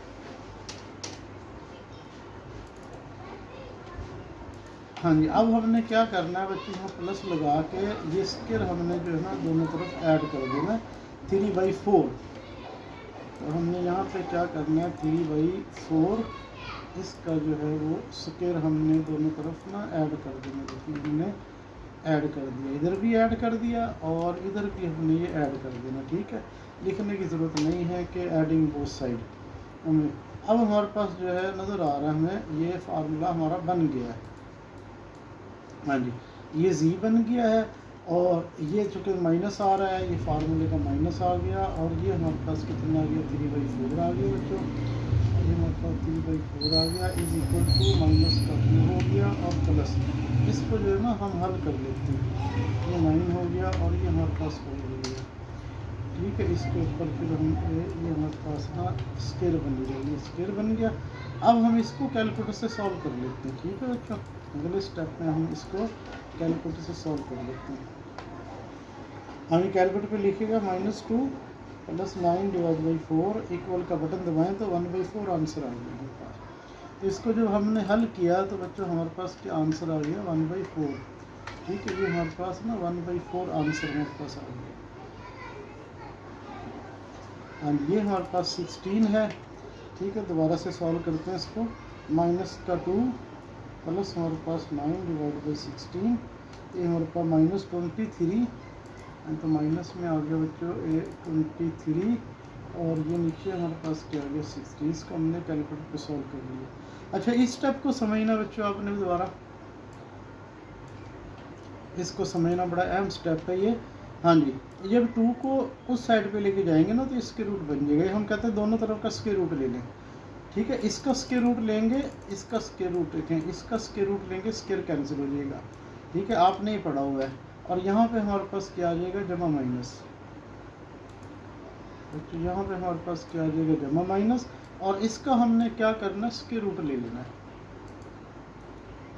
हाँ जी, अब हमने क्या करना है बच्चे, यहाँ प्लस लगा के ये स्केल हमने जो है ना दोनों तरफ ऐड कर देना 3/4। तो हमने यहाँ पे क्या करना है 3/4, इसका जो है वो स्केल हमने दोनों तरफ ना ऐड कर देना। देखिए हमने ऐड कर दिया, इधर भी ऐड कर दिया और इधर भी हमने ये ऐड कर देना। ठीक है, लिखने की ज़रूरत नहीं है कि एडिंग बोथ साइड हमें। अब हमारे पास जो है नज़र आ रहा है हमें ये फार्मूला हमारा बन गया है। हाँ जी, ये जी बन गया है और ये चूँकि माइनस आ रहा है, ये फार्मूले का माइनस आ गया और ये हमारे पास कितना आ गया 3/4 आ गया बच्चों। ये हमारे पास 3/4 आ गया इज इक्वल टू माइनस का 2 हो गया और प्लस, इसको जो है ना हम हल कर लेते हैं। ये 9 हो गया और ये हमारे पास 4 हो गया। ठीक है, इसके ऊपर फिर हम ये हमारे पास ना स्केल बन गया, ये स्केल बन गया। अब हम इसको कैलकुलेटर से सॉल्व कर लेते हैं। ठीक है बच्चों, अगले स्टेप में हम इसको कैलकुलेटर से सॉल्व कर लेते हैं। हम कैलकुलेटर पे लिखेगा -2 + 9 / 4 इक्वल का बटन दबाएं तो 1/4 आंसर आ गया हमारे पास। तो इसको जब हमने हल किया तो बच्चों हमारे पास क्या आंसर आ गया 1/4। ठीक है, ये हमारे पास ना 1/4 आंसर हमारे पास आ गया। एंड ये हमारे पास 16 है। ठीक है, दोबारा से सॉल्व करते हैं इसको। -2 प्लस हमारे पास 9 / 16, ये हमारे पास -23 एंड तो माइनस में आ गया बच्चों ये 23 और ये नीचे हमारे पास क्या आ गया 60। इसको हमने कैलकुलेटर पे सॉल्व कर लिया। अच्छा, इस स्टेप को समझना बच्चों आपने दोबारा, इसको समझना बड़ा अहम स्टेप है ये। हाँ जी, जब 2 को उस साइड पे लेके जाएंगे ना तो इसके रूट बन जाएगा। हम कहते हैं दोनों तरफ का स्क्वायर रूट ले लें। ठीक है, इसका स्क्वायर रूट लेंगे, इसका स्क्वायर रूट देखें, इसका स्क्वायर रूट लेंगे, स्क्वायर कैंसिल हो जाएगा। ठीक है, आपने ही पढ़ा हुआ है। और यहाँ पे हमारे पास क्या आ जाएगा जमा माइनस, तो यहाँ पे हमारे पास क्या आ जाएगा जमा माइनस और इसका हमने क्या करना स्क्वायर रूट ले लेना है।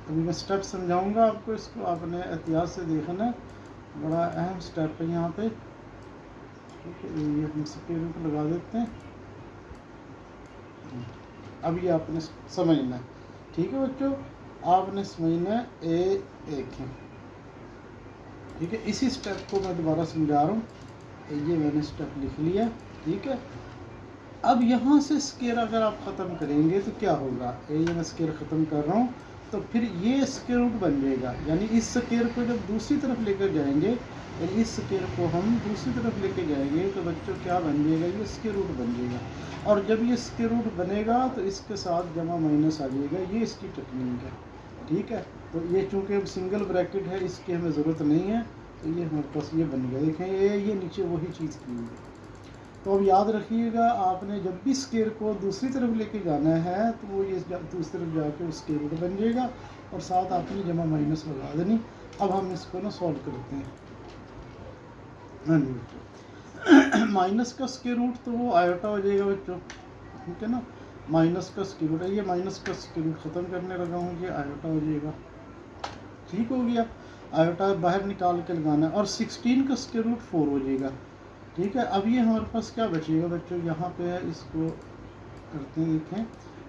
अभी मैं स्टेप समझाऊंगा आपको, इसको आपने एहतियात से देखना है, बड़ा अहम स्टेप है यहाँ पे। ठीक है, ये हम स्क्वायर रूट लगा देते हैं। अब ये आपने समझना है। ठीक है बच्चों, आपने समझना है एक है। ठीक है, इसी स्टेप को मैं दोबारा समझा रहा हूँ। ये मैंने स्टेप लिख लिया। ठीक है, अब यहाँ से स्क्वायर अगर आप ख़त्म करेंगे तो क्या होगा, ये मैं स्क्वायर ख़त्म कर रहा हूँ तो फिर ये स्क्वायर रूट बन जाएगा। यानी इस स्क्वायर को जब दूसरी तरफ लेकर जाएंगे, यानी इस स्क्वायर को हम दूसरी तरफ लेके जाएंगे तो बच्चों क्या बन जाएगा, ये स्क्वायर रूट बन जाएगा। और जब ये स्क्वायर रूट बनेगा तो इसके साथ जमा माइनस आ जाएगा। ये इसकी टेक्निक है। ठीक है, तो ये चूँकि अब सिंगल ब्रैकेट है, इसकी हमें ज़रूरत नहीं है, तो ये हमारे पास ये बन गया। देखें ये नीचे वही चीज़ की हुई है। तो अब याद रखिएगा, आपने जब भी स्केयर को दूसरी तरफ लेके जाना है तो वो ये दूसरी तरफ जाके स्केयर रूट बन जाएगा और साथ आपने जमा माइनस लगा देनी। अब हम इसको ना सॉल्व करते हैं। हाँ जी बच्चों, माइनस का स्केयर रूट तो वो आयोटा हो जाएगा बच्चों, ठीक है ना। माइनस का स्केयर रूट है, ये माइनस का स्केयर रूट ख़त्म करने लगा हूँ, ये आयोटा हो जाएगा। ठीक हो गया, आयोटा बाहर निकाल के लगाना है। और 16 का स्केयर रूट 4 हो जाएगा। ठीक है, अब ये हमारे पास क्या बचेगा बच्चों, यहाँ पे है, इसको करते हैं, लिखें,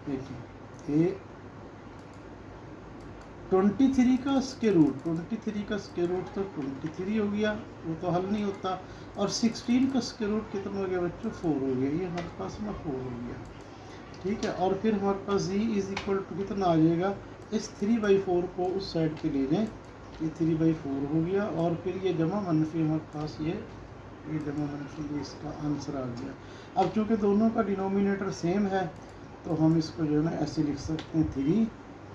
देखिए ए 23 का स्केयर रूट, 23 का स्केयर रूट तो 23 हो गया, वो तो हल नहीं होता। और 16 का स्केयर रूट कितना हो गया बच्चों, 4 हो गया, ये हमारे पास ना 4 हो गया। ठीक है, और फिर हमारे पास z इज इक्वल टू कितना आ जाएगा, इस 3/4 को उस साइड पे ले जाएं, ये 3/4 हो गया। और फिर ये जमा मनफी हमारे पास ये जमा मनफी, ये इसका आंसर आ गया। अब चूँकि दोनों का डिनोमिनेटर सेम है तो हम इसको जो है ना ऐसे लिख सकते हैं, 3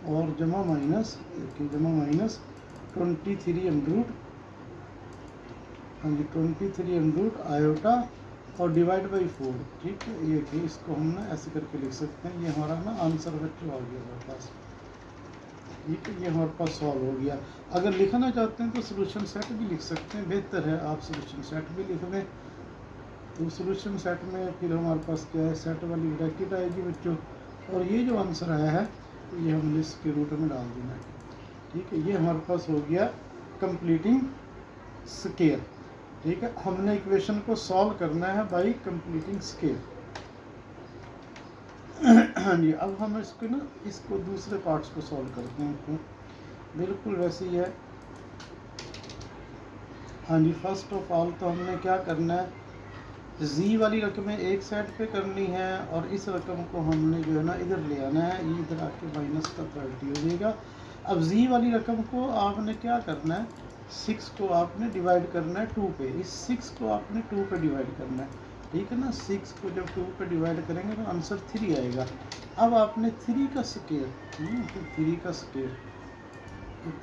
और जमा माइनस, देखिए जमा माइनस 23 अंडर, हाँ जी 23 अंडर आयोटा और डिवाइड बाई 4। ठीक है, ये कि इसको हम ना ऐसे करके लिख सकते हैं, ये हमारा ना आंसर बच्चों आ गया हमारे पास। ठीक है, ये हमारे पास सॉल्व हो गया। अगर लिखना चाहते हैं तो सोल्यूशन सेट भी लिख सकते हैं, बेहतर है आप सोल्यूशन सेट भी लिख दें। तो सोल्यूशन सेट में फिर हमारे पास क्या है, सेट वाली ब्रैकेट आएगी बच्चों, और ये जो आंसर आया है तो ये हमने इसके रूट में डाल देना है। ठीक है, ये हमारे पास हो गया कंप्लीटिंग स्केयर। ठीक है, हमने इक्वेशन को सॉल्व करना है बाय कंप्लीटिंग स्केयर। हाँ जी, अब हम इसको दूसरे पार्ट्स को सॉल्व करते हैं, तो बिल्कुल वैसे ही है। हाँ जी, फर्स्ट ऑफ ऑल तो हमने क्या करना है, z वाली रकमें एक साइड पे करनी है और इस रकम को हमने जो है ना इधर ले आना है, ये इधर आके माइनस का 30 हो जाएगा। अब z वाली रकम को आपने क्या करना है, 6 को आपने डिवाइड करना है 2 पे, इस 6 को आपने 2 पे डिवाइड करना है। ठीक है ना, 6 को जब 2 पे डिवाइड करेंगे तो आंसर 3 आएगा। अब आपने 3 का स्केयर, 3 का स्केयर,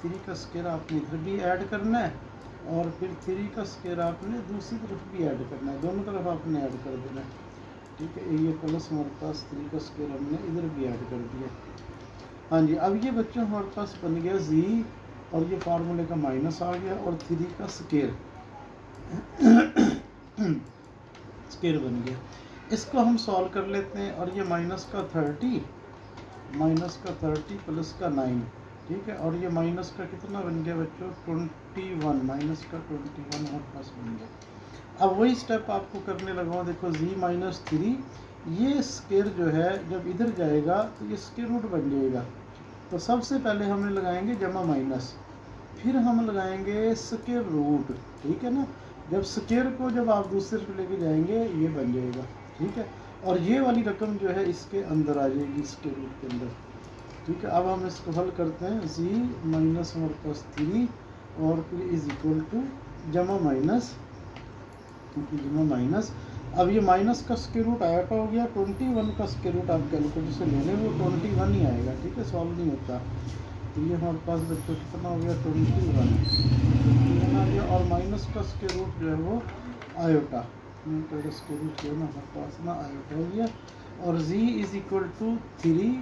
3 का स्केयर आपने इधर भी ऐड करना है और फिर 3 का स्केयर आपने दूसरी तरफ भी ऐड करना है, दोनों तरफ आपने ऐड कर देना है। ठीक है, ये प्लस हमारे पास 3 का स्केयर हमने इधर भी ऐड कर दिया। हाँ जी, अब ये बच्चों हमारे पास बन गया z और ये फार्मूले का माइनस आ गया और 3 का स्केयर स्केयर बन गया। इसको हम सॉल्व कर लेते हैं, और ये माइनस का 30 प्लस का 9। ठीक है, और ये माइनस का कितना बन गया बच्चों, 21, माइनस का 21 हमारे पास बन गया। अब वही स्टेप आपको करने लगा हूँ, देखो z-3, ये स्केयर जो है जब इधर जाएगा तो ये स्केयर रूट बन जाएगा। तो सबसे पहले हमने लगाएंगे जमा माइनस, फिर हम लगाएंगे स्केयर रूट। ठीक है ना, जब स्केयर को जब आप दूसरे पे लेके जाएंगे ये बन जाएगा। ठीक है, और ये वाली रकम जो है इसके अंदर आ जाएगी, स्केयर रूट के अंदर। ठीक है, अब हम इसको हल करते हैं, z माइनस हमारे पास 3 और फिर इज इक्वल टू जमा माइनस, जमा माइनस। अब ये माइनस का स्क्वायर रूट आया हो गया, 21 का स्क्वायर रूट आप कैलकुलेटर से ले लें, वो 21 ही आएगा। ठीक है, सॉल्व नहीं होता। तो ये हमारे पास बच्चों कितना हो गया, 21 आ गया, और माइनस का स्क्वायर रूट जो है वो आयोटा, स्क्वायर रूट जो है ना हमारे पास ना आयोटा हो गया, और z इज इक्वल टू 3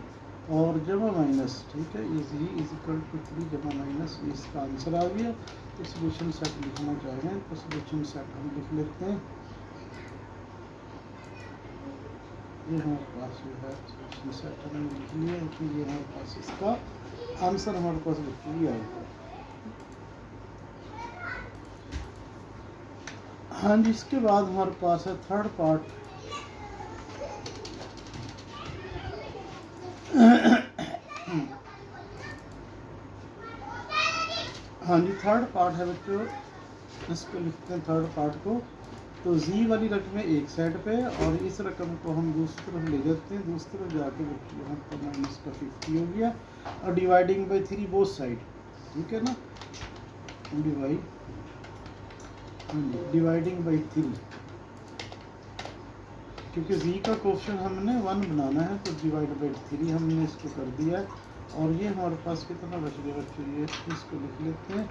और जमा माइनस। ठीक है, ये z इज इक्वल टू 3 जमा माइनस, इसका आंसर आ गया। तो सोल्यूशन सेट लिखना चाह रहे हैं तो सोल्यूशन सेट हम लिख लेते हैं। ये हमारे पास जो है सोल्यूशन सेट हमने लिख लिया है कि ये हमारे पास इसका आंसर हमारे पास लिख लिया है। हाँ जी, इसके बाद हमारे पास है थर्ड पार्ट। हाँ जी, थर्ड पार्ट है बच्चों, इसको लिखते हैं थर्ड पार्ट को। तो z वाली रकमें एक साइड पे और इस रकम को हम दूसरी तरफ ले जाते हैं, दूसरी तरफ जाके बच्चों यहाँ पर माइनस का 50 हो गया, और डिवाइडिंग बाई 3 बोथ साइड। ठीक है ना, डिवाइडिंग बाई 3, क्योंकि z का कोएफिशिएंट हमने 1 बनाना है तो डिवाइड बाई 3 हमने इसको कर दिया। और ये हमारे पास कितना बच गया बच्चों, ये इसको लिख लेते हैं।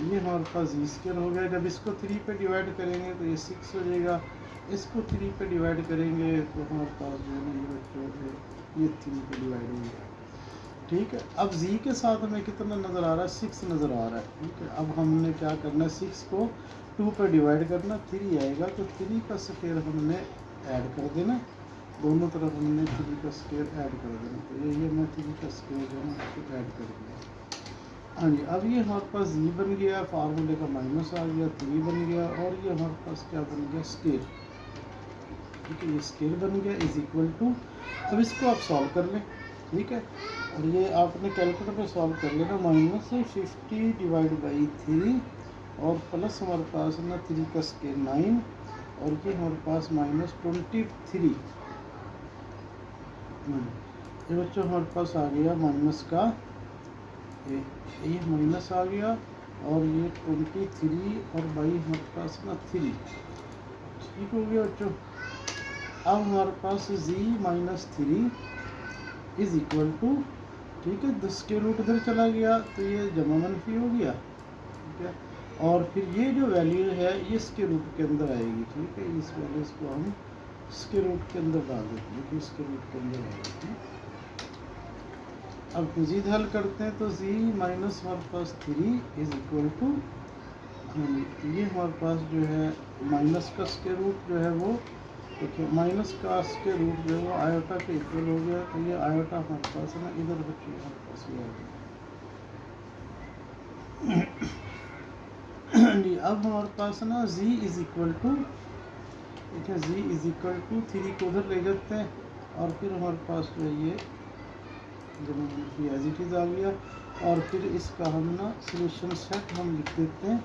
ये हमारे पास z स्क्वायर हो गया, जब इसको 3 पे डिवाइड करेंगे तो ये 6 हो जाएगा, इसको 3 पे डिवाइड करेंगे तो हमारे पास जो है ना ये बच्चों ये 3 पे डिवाइड हो गया। ठीक है, अब z के साथ हमें कितना नज़र आ रहा है, 6 नज़र आ रहा है। ठीक है, अब हमने क्या करना है, 6 को 2 पे डिवाइड करना, 3 आएगा तो 3 का स्क्वायर हमने ऐड कर देना, दोनों तरफ हमने 3 का स्क्वायर ऐड कर देना। तो ये मैं 3 का स्क्वायर जो है ना उसको ऐड कर दिया। हाँ जी, अब ये हमारे पास z बन गया, फार्मूले का माइनस आ गया, 3 बन गया, और ये हमारे पास क्या बन गया, स्क्वायर। ठीक है, ये स्क्वायर बन गया इज इक्वल टू, अब इसको आप सॉल्व कर लें। ठीक है, और ये आपने कैलकुलेटर पे सॉल्व कर लेना, -50 डिवाइड बाई 3 और प्लस हमारे पास ना 3 का स्क्वायर 9, और ये हमारे पास -23। ये बच्चों हमारे पास आ गया माइनस का ये माइनस आ गया, और ये 23 और बाई हमारे पास ना 3। ठीक हो गया बच्चों। अब हमारे पास z-3 इज इक्वल टू, ठीक है, 10 के रूट इधर चला गया तो ये जमा मनफी हो गया। ठीक है, और फिर ये जो वैल्यू है ये इसके रूट के अंदर आएगी। ठीक है, इस वैल्यू को हम इसके रूट के अंदर डाल देते हैं कि इसके रूट के अंदर आएगी। अब मज़ीद हल करते हैं तो z माइनस हमारे पास 3 इज इक्वल टू, ये हमारे पास जो है माइनस का स्क्वायर रूट जो है वो, देखिए माइनस का स्क्वायर रूट जो है वो आयोटा के इक्वल हो गया, तो ये आयोटा हमारे पास है ना इधर बच्चे हमारे पास ये आ गया। जी, अब हमारे पास है ना z इज इक्वल टू, देखिए z इज इक्वल टू 3 को उधर ले जाते हैं, और फिर हमारे पास जो है ये जब एज इट इज़ आ गया, और फिर इसका हम ना सोल्यूशन सेट हम लिख देते हैं।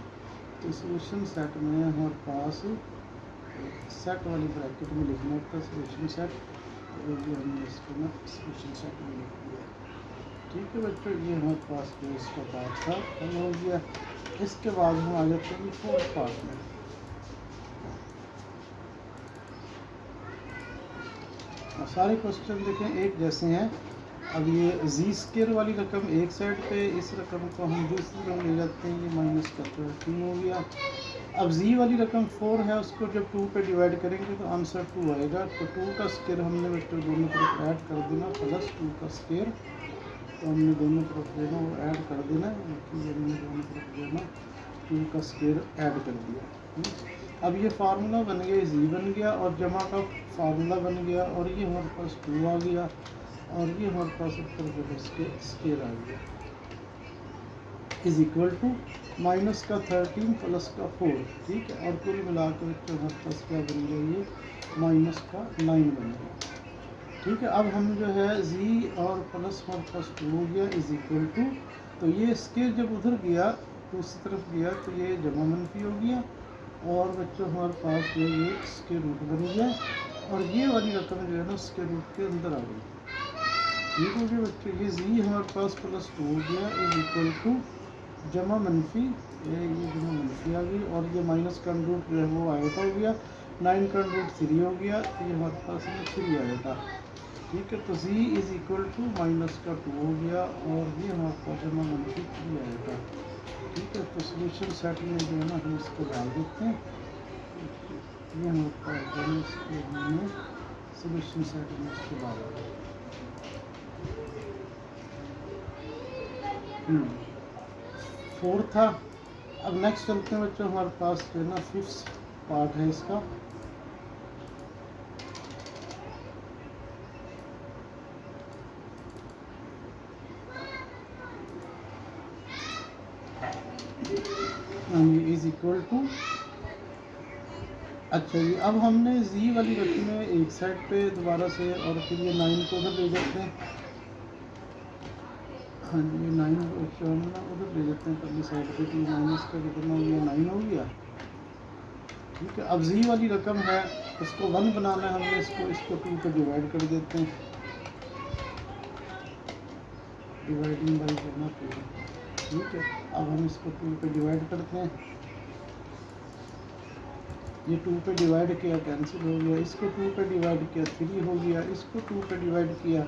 तो सोल्यूशन सेट में हमारे पास सेट वाली ब्रैकेट में लिखना होता है सोल्यूशन सेट, तो भी हमने इसको ना सोल्यूशन सेट में लिख दिया। ठीक है बच्चों, ये हमारे पास जो इसका पार्ट था वो हो गया। इसके बाद हम आ जाते हैं फोर्थ पार्ट में। सारे क्वेश्चन देखें एक जैसे हैं। अब ये जी स्क्वायर वाली रकम एक साइड पे, इस रकम को हम दूसरी तरफ ले जाते हैं, ये माइनस का 13 हो गया। अब जी वाली रकम 4 है, उसको जब 2 पे डिवाइड करेंगे तो आंसर 2 आएगा। तो 2 का स्क्वायर हमने बच्चों दोनों तरफ ऐड कर देना, प्लस 2 का स्क्वायर, तो हमने दोनों तरफ जो है वो ऐड कर देना, ये हमने दोनों तरफ जो है ना 2 का स्क्वायर ऐड कर दिया। अब ये फार्मूला बन गया, जी बन गया, और जमा का फार्मूला बन गया, और ये हमारे पास 2 आ गया, और ये हमारे पास ऊपर जो है स्क्वायर आ गया, इज इक्वल टू माइनस का 13 प्लस का 4। ठीक है, और कुल मिलाकर तो हमारे पास क्या बन गया, ये माइनस का 9 बन गया। ठीक है, अब हम जो है z और प्लस हमारे पास 2 हो गया इज इक्वल टू, तो ये स्क्वायर जब उधर गया दूसरी तरफ गया तो ये जमा मनफी हो गया, और बच्चों हमारे पास जो ये स्क्वायर रूट बन गया, और ये वाली रकम जो है ना स्क्वायर रूट के अंदर आ गई। ठीक हो गया बच्चों, ये z हमारे पास प्लस 2 हो गया इज इक्वल टू जमा मनफी, ये जमा मनफी आ गई, और ये माइनस का रूट जो है वो आयोटा हो गया, 9 का रूट 3 हो गया, तो ये हमारे पास 3 आयोटा। ठीक है, तो z is equal to minus का 2 हो गया, और ये हमारे पास जमा मनफी 3 आएगा। ठीक है, तो सोल्यूशन सेट में जो है ना हम इसको डाल देते हैं, ये हमारे पास जो है इसको हमने सोल्यूशन सेट में इसको डाला। 4 था। अब नेक्स्ट चलते हैं बच्चों, हमारे पास जो है ना 5th पार्ट है इसका। इज इक्वल टू, अच्छा जी, अब हमने जी वाली रखी है एक साइड पे दोबारा से, और फिर ये 9 को उधर ले जाते हैं। हाँ जी, ये 9 को हम ना उधर ले जाते हैं पहली साइड पे, तो माइनस का कितना हो गया, 9 हो गया। ठीक है, अब जी वाली रकम है, इसको 1 बनाना है हमने, इसको 2 पे डिवाइड कर देते हैं, डिवाइडिंग बाई करना 2। ठीक है, अब हम इसको 2 पे डिवाइड करते हैं, ये 2 पे डिवाइड किया कैंसिल हो गया, इसको 2 पे डिवाइड किया 3 हो गया, इसको 2 पे डिवाइड किया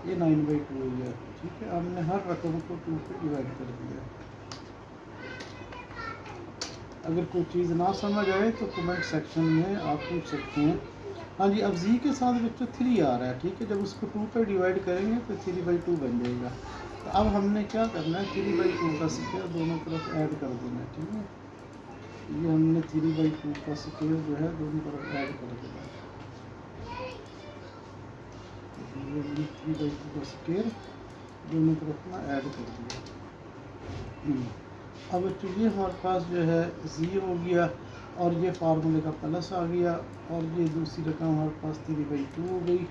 ये 9/2 हो गया। ठीक है, हमने हर रकम को 2 पे डिवाइड कर दिया। अगर कोई चीज़ ना समझ आए तो कमेंट सेक्शन में आप पूछ सकते हैं। हाँ जी, अब जी के साथ बच्चों 3 आ रहा है, ठीक है। जब उसको 2 पे डिवाइड करेंगे तो 3/2 बन जाएगा। तो अब हमने क्या करना है, 3/2 का स्क्वायर दोनों तरफ ऐड कर देना है, ठीक है। ये हमने 3/2 का स्क्वायर जो है दोनों तरफ ऐड कर देना है। ये 3/2 का स्क्वायर दोनों तरफ ना ऐड कर दिया। अब बच्चों ये हमारे पास जो है जी हो गया और ये फार्मूले का प्लस आ गया और ये दूसरी रकम हमारे पास 3/2 हो गई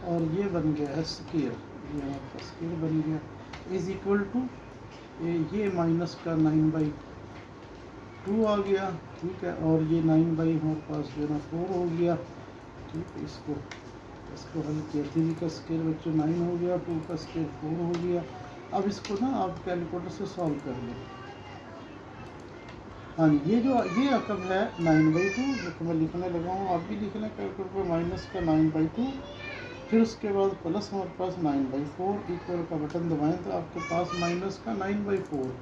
और ये बन गया है स्क्वायर, ये हमारे पास स्क्वायर बन गया इज इक्वल टू ये माइनस का 9/2 आ गया, ठीक है। और ये 9 हमारे पास जो है ना 4 हो गया, ठीक है। इसको हल किया, 3 का स्क्वायर बच्चों 9 हो गया, 2 का स्क्वायर 4 हो गया। अब इसको ना आप कैलकुलेटर से सॉल्व कर लें। हाँ जी, ये रकम है 9/2 जो मैं लिखने लगा हूँ, आप भी लिख लें कैलकुलेटर पर, माइनस का 9/2, फिर उसके बाद प्लस हमारे पास 9/4, इक्वल का बटन दबाएं तो आपके पास माइनस का 9/4,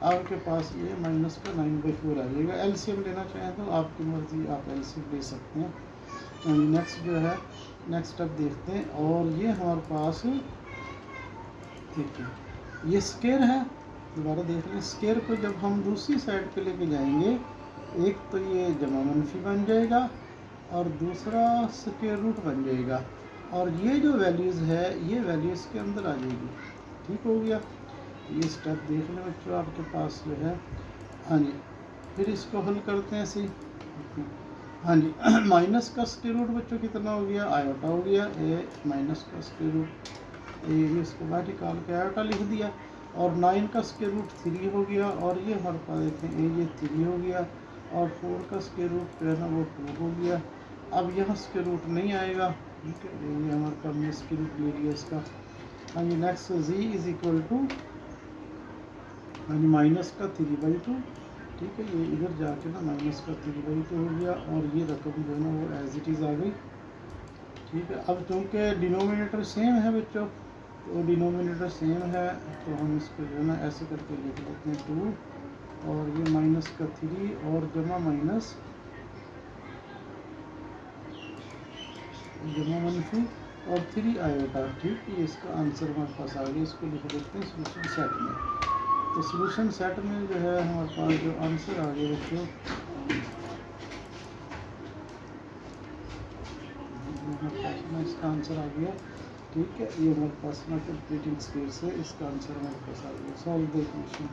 आपके पास ये माइनस का 9/4 आ जाएगा। एलसीएम लेना चाहें तो आपकी मर्ज़ी, आप एलसीएम ले सकते हैं। नेक्स्ट जो है नेक्स्ट स्टेप देखते हैं और ये हमारे पास देखिए ये स्क्वायर है, दोबारा देख लें। स्क्वायर को जब हम दूसरी साइड पे लेके जाएंगे, एक तो ये जमा मनफी बन जाएगा और दूसरा स्क्वायर रूट बन जाएगा और ये जो वैल्यूज़ है ये वैल्यूज़ के अंदर आ जाएगी, ठीक हो गया। ये स्टेप देख लें बच्चों आपके पास जो है। हाँ जी, फिर इसको हल करते हैं ऐसे। हाँ जी, माइनस का स्क्वायर रूट बच्चों कितना हो गया, आयोटा हो गया। ए माइनस का स्क्वायर रूट ये इसको बाहर निकाल के आयोटा लिख दिया और 9 का स्क्वायर रूट 3 हो गया और ये हमारे पास देखें ये 3 हो गया और 4 का स्क्वायर रूट जो है ना वो 2 हो गया। अब यहाँ स्क्वायर रूट नहीं आएगा, ठीक है। ये हमारे पास हमने स्क्वायर रूट ले लिया इसका। हाँ जी, next G is equal to हाँ जी माइनस का 3/2, ठीक है। ये इधर जाके ना माइनस का 3/2 हो गया और ये रकम जो है ना वो एज इट इज़ आ गई, ठीक है। अब चूँकि डिनोमिनेटर सेम है बच्चों, तो डिनोमिनेटर सेम है तो हम इसको जो है ना ऐसे करके लिख लेते हैं 2 और ये माइनस का 3 और जमा माइनस जमा मनफी और 3 आयोटा, ठीक है। इसका आंसर हमारे पास आ गया, इसको लिख देते हैं सोल्यूशन सेट में। तो सोल्यूशन सेट में जो है हमारे पास जो आंसर आ गया बच्चों, इसका आंसर आ गया, ठीक है। ये हमारे पास ना कंप्लीटिंग स्क्वायर से इसका आंसर हमारे पास आ गया। Solve the equation.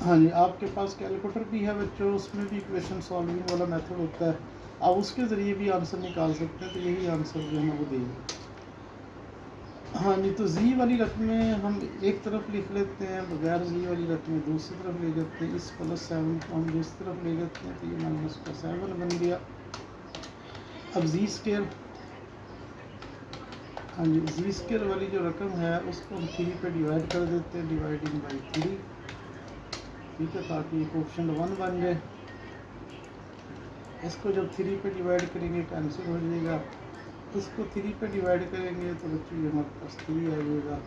हाँ जी, आपके पास कैलकुलेटर भी है बच्चों, उसमें भी इक्वेशन सॉल्विंग वाला मेथड होता है, आप उसके ज़रिए भी आंसर निकाल सकते हैं। तो यही आंसर जो है ना वो देंगे। हाँ जी, तो जी वाली रकमें हम एक तरफ लिख लेते हैं, बगैर जी वाली रकमें दूसरी तरफ ले जाते हैं। इस +7 को हम दूसरी तरफ ले जाते हैं तो ये माइनस का 7 बन गया। अब जी स्क्वायर, हाँ जी, जी स्क्वायर वाली जो रकम है उसको हम 3 पे डिवाइड कर देते हैं, डिवाइडिंग बाई 3, ठीक है, ताकि कोएफिशिएंट 1 बन जाए। इसको जब 3 पे डिवाइड करेंगे कैंसिल हो जाएगा, इसको 3 पे डिवाइड करेंगे तो बच्चों ये हमारे पास 3 आ जाएगा,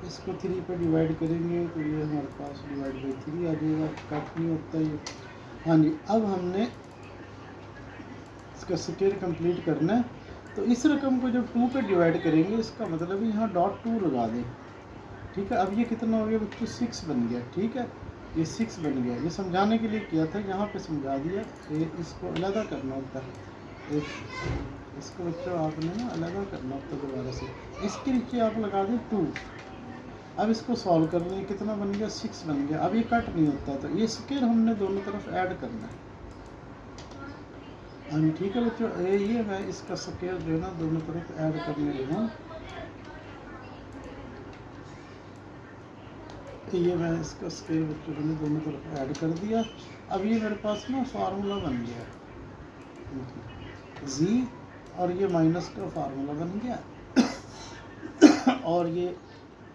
इसको 3 पे डिवाइड करेंगे तो ये हमारे पास डिवाइड बाई 3 आ जाएगा, कट नहीं होता ये। हाँ जी, अब हमने इसका स्क्वायर कंप्लीट करना है, तो इस रकम को जब 2 पे डिवाइड करेंगे इसका मतलब है यहाँ .2 लगा दें, ठीक है। अब ये कितना हो गया बच्चों, 6 बन गया, ठीक है। ये 6 बन गया, ये समझाने के लिए किया था, यहाँ पे समझा दिया। ये इसको अलग करना होता है, इसको बच्चों आपने ना अलग करना होता है दोबारा से। इसके नीचे आप लगा दें 2। अब इसको सॉल्व कर लें, कितना बन गया, 6 बन गया। अब ये कट नहीं होता, तो ये स्क्वायर हमने दोनों तरफ ऐड करना है। हाँ ठीक है बच्चों, ये मैं इसका स्क्वायर जो है ना दोनों तरफ ऐड करने लगा हूँ। तो ये मैं इसका स्क्वायर बच्चों मैंने दोनों तरफ ऐड कर दिया। अब ये मेरे पास ना फार्मूला बन गया जी, और ये माइनस का फार्मूला बन गया और ये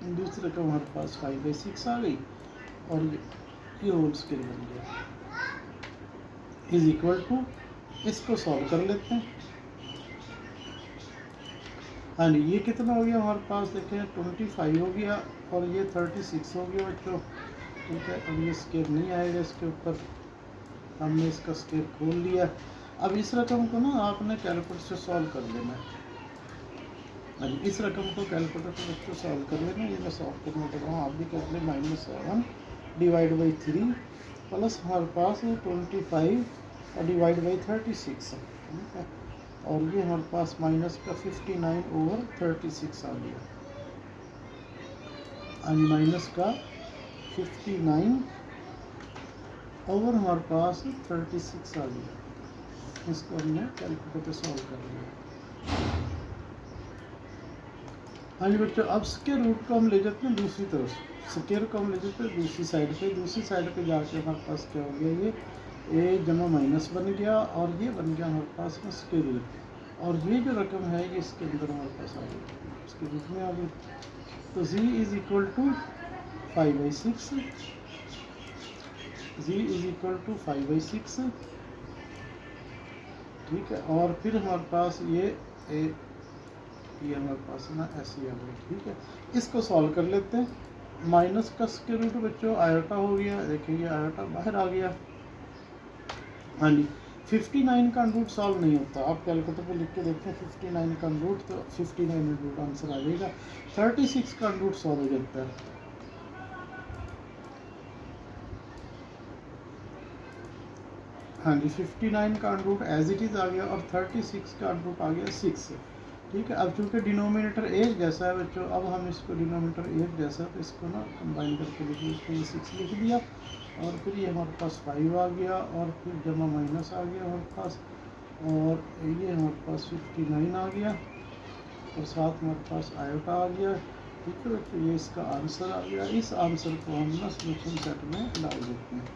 दूसरे का हमारे पास 5/6 आ गई और ये होल स्क्वायर बन गया इज इक्वल टू, इसको सॉल्व कर लेते हैं। हाँ जी, ये कितना हो गया हमारे पास, देखें 25 हो गया और ये 36 हो गया बच्चों, ठीक है। अब ये स्केयर नहीं आएगा इसके ऊपर, हमने इसका स्केयर खोल लिया। अब इस रकम को ना आपने कैलकुलेटर से सॉल्व कर लेना है। अब इस रकम को कैलकुलेटर से बच्चों सॉल्व कर लेना, ये मैं सॉल्व करने लगा हूँ, आप भी कर ले। -7 डिवाइड बाई 3 प्लस हमारे पास 25 और डिवाइड बाई 36, ठीक है। और ये हमारे पास माइनस का 59/36 आ गया, माइनस का 59 और हमारे पास 36 आ गया। इसको हमने कैलकुलेटर पे सॉल्व कर लिया। हाँ जी बच्चों, अब स्क्वायर रूट को हम ले जाते हैं दूसरी तरफ, स्क्वायर को हम ले जाते हैं दूसरी साइड पे। दूसरी साइड पे जाके हमारे पास क्या हो गया, ये ए जमा माइनस बन गया और ये बन गया हमारे पास में स्क्वायर रूट। और ये जो रकम है ये इसके अंदर हमारे पास आ गई, इसके रूप में आ गई। तो z is equal to 5/6, z is equal to 5/6, ठीक है। और फिर हमारे पास ये हमारे पास ना ऐसे आ गई, ठीक है। इसको सॉल्व कर लेते हैं। माइनस का स्क्वायर रूट बच्चों आयोटा हो गया, देखिए ये आयोटा बाहर आ गया। हाँ जी, 59 का रूट सॉल्व नहीं होता, आप कैलकुलेटर पे लिख के देखते हैं 59 का रूट, तो 59 रूट आंसर आ जाएगा। 36 का रूट सॉल्व हो जाता है। हाँ जी, 59 का रूट एज इट इज़ आ गया और 36 का रूट आ गया 6, ठीक है। अब चूँकि डिनोमिनेटर एक जैसा है बच्चों, अब हम इसको डिनोमिनेटर एक जैसा, तो इसको ना कंबाइन करके लिखिए, इसको ये 6 लिख दिया और फिर ये हमारे पास 5 आ गया और फिर जमा माइनस आ गया हमारे पास, और ये हमारे पास 59 आ गया और साथ हमारे पास आयोटा आ गया, ठीक है बच्चों। ये इसका आंसर आ गया। इस आंसर को हम ना सोल्यूशन सेट में डाल देते हैं।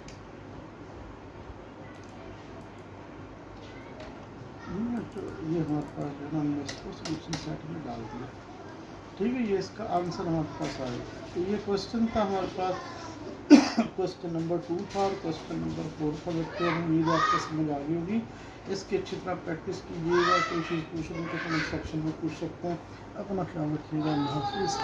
तो ये हमारे पास जो है ना, हमने इसको सोल्यूशन सेट में डाल दिया, ठीक है। ये इसका आंसर हमारे पास आ गया। तो ये क्वेश्चन था हमारे पास क्वेश्चन नंबर 2 था और क्वेश्चन नंबर 4 था बच्चों। उम्मीद है आपको समझ आ गई होगी। इसकी अच्छी तरह प्रैक्टिस कीजिएगा। कोई चीज़ पूछने तो कमेंट सेक्शन में पूछ सकते हैं। अपना ख्याल रखिएगा। अल्लाह हाफिज़।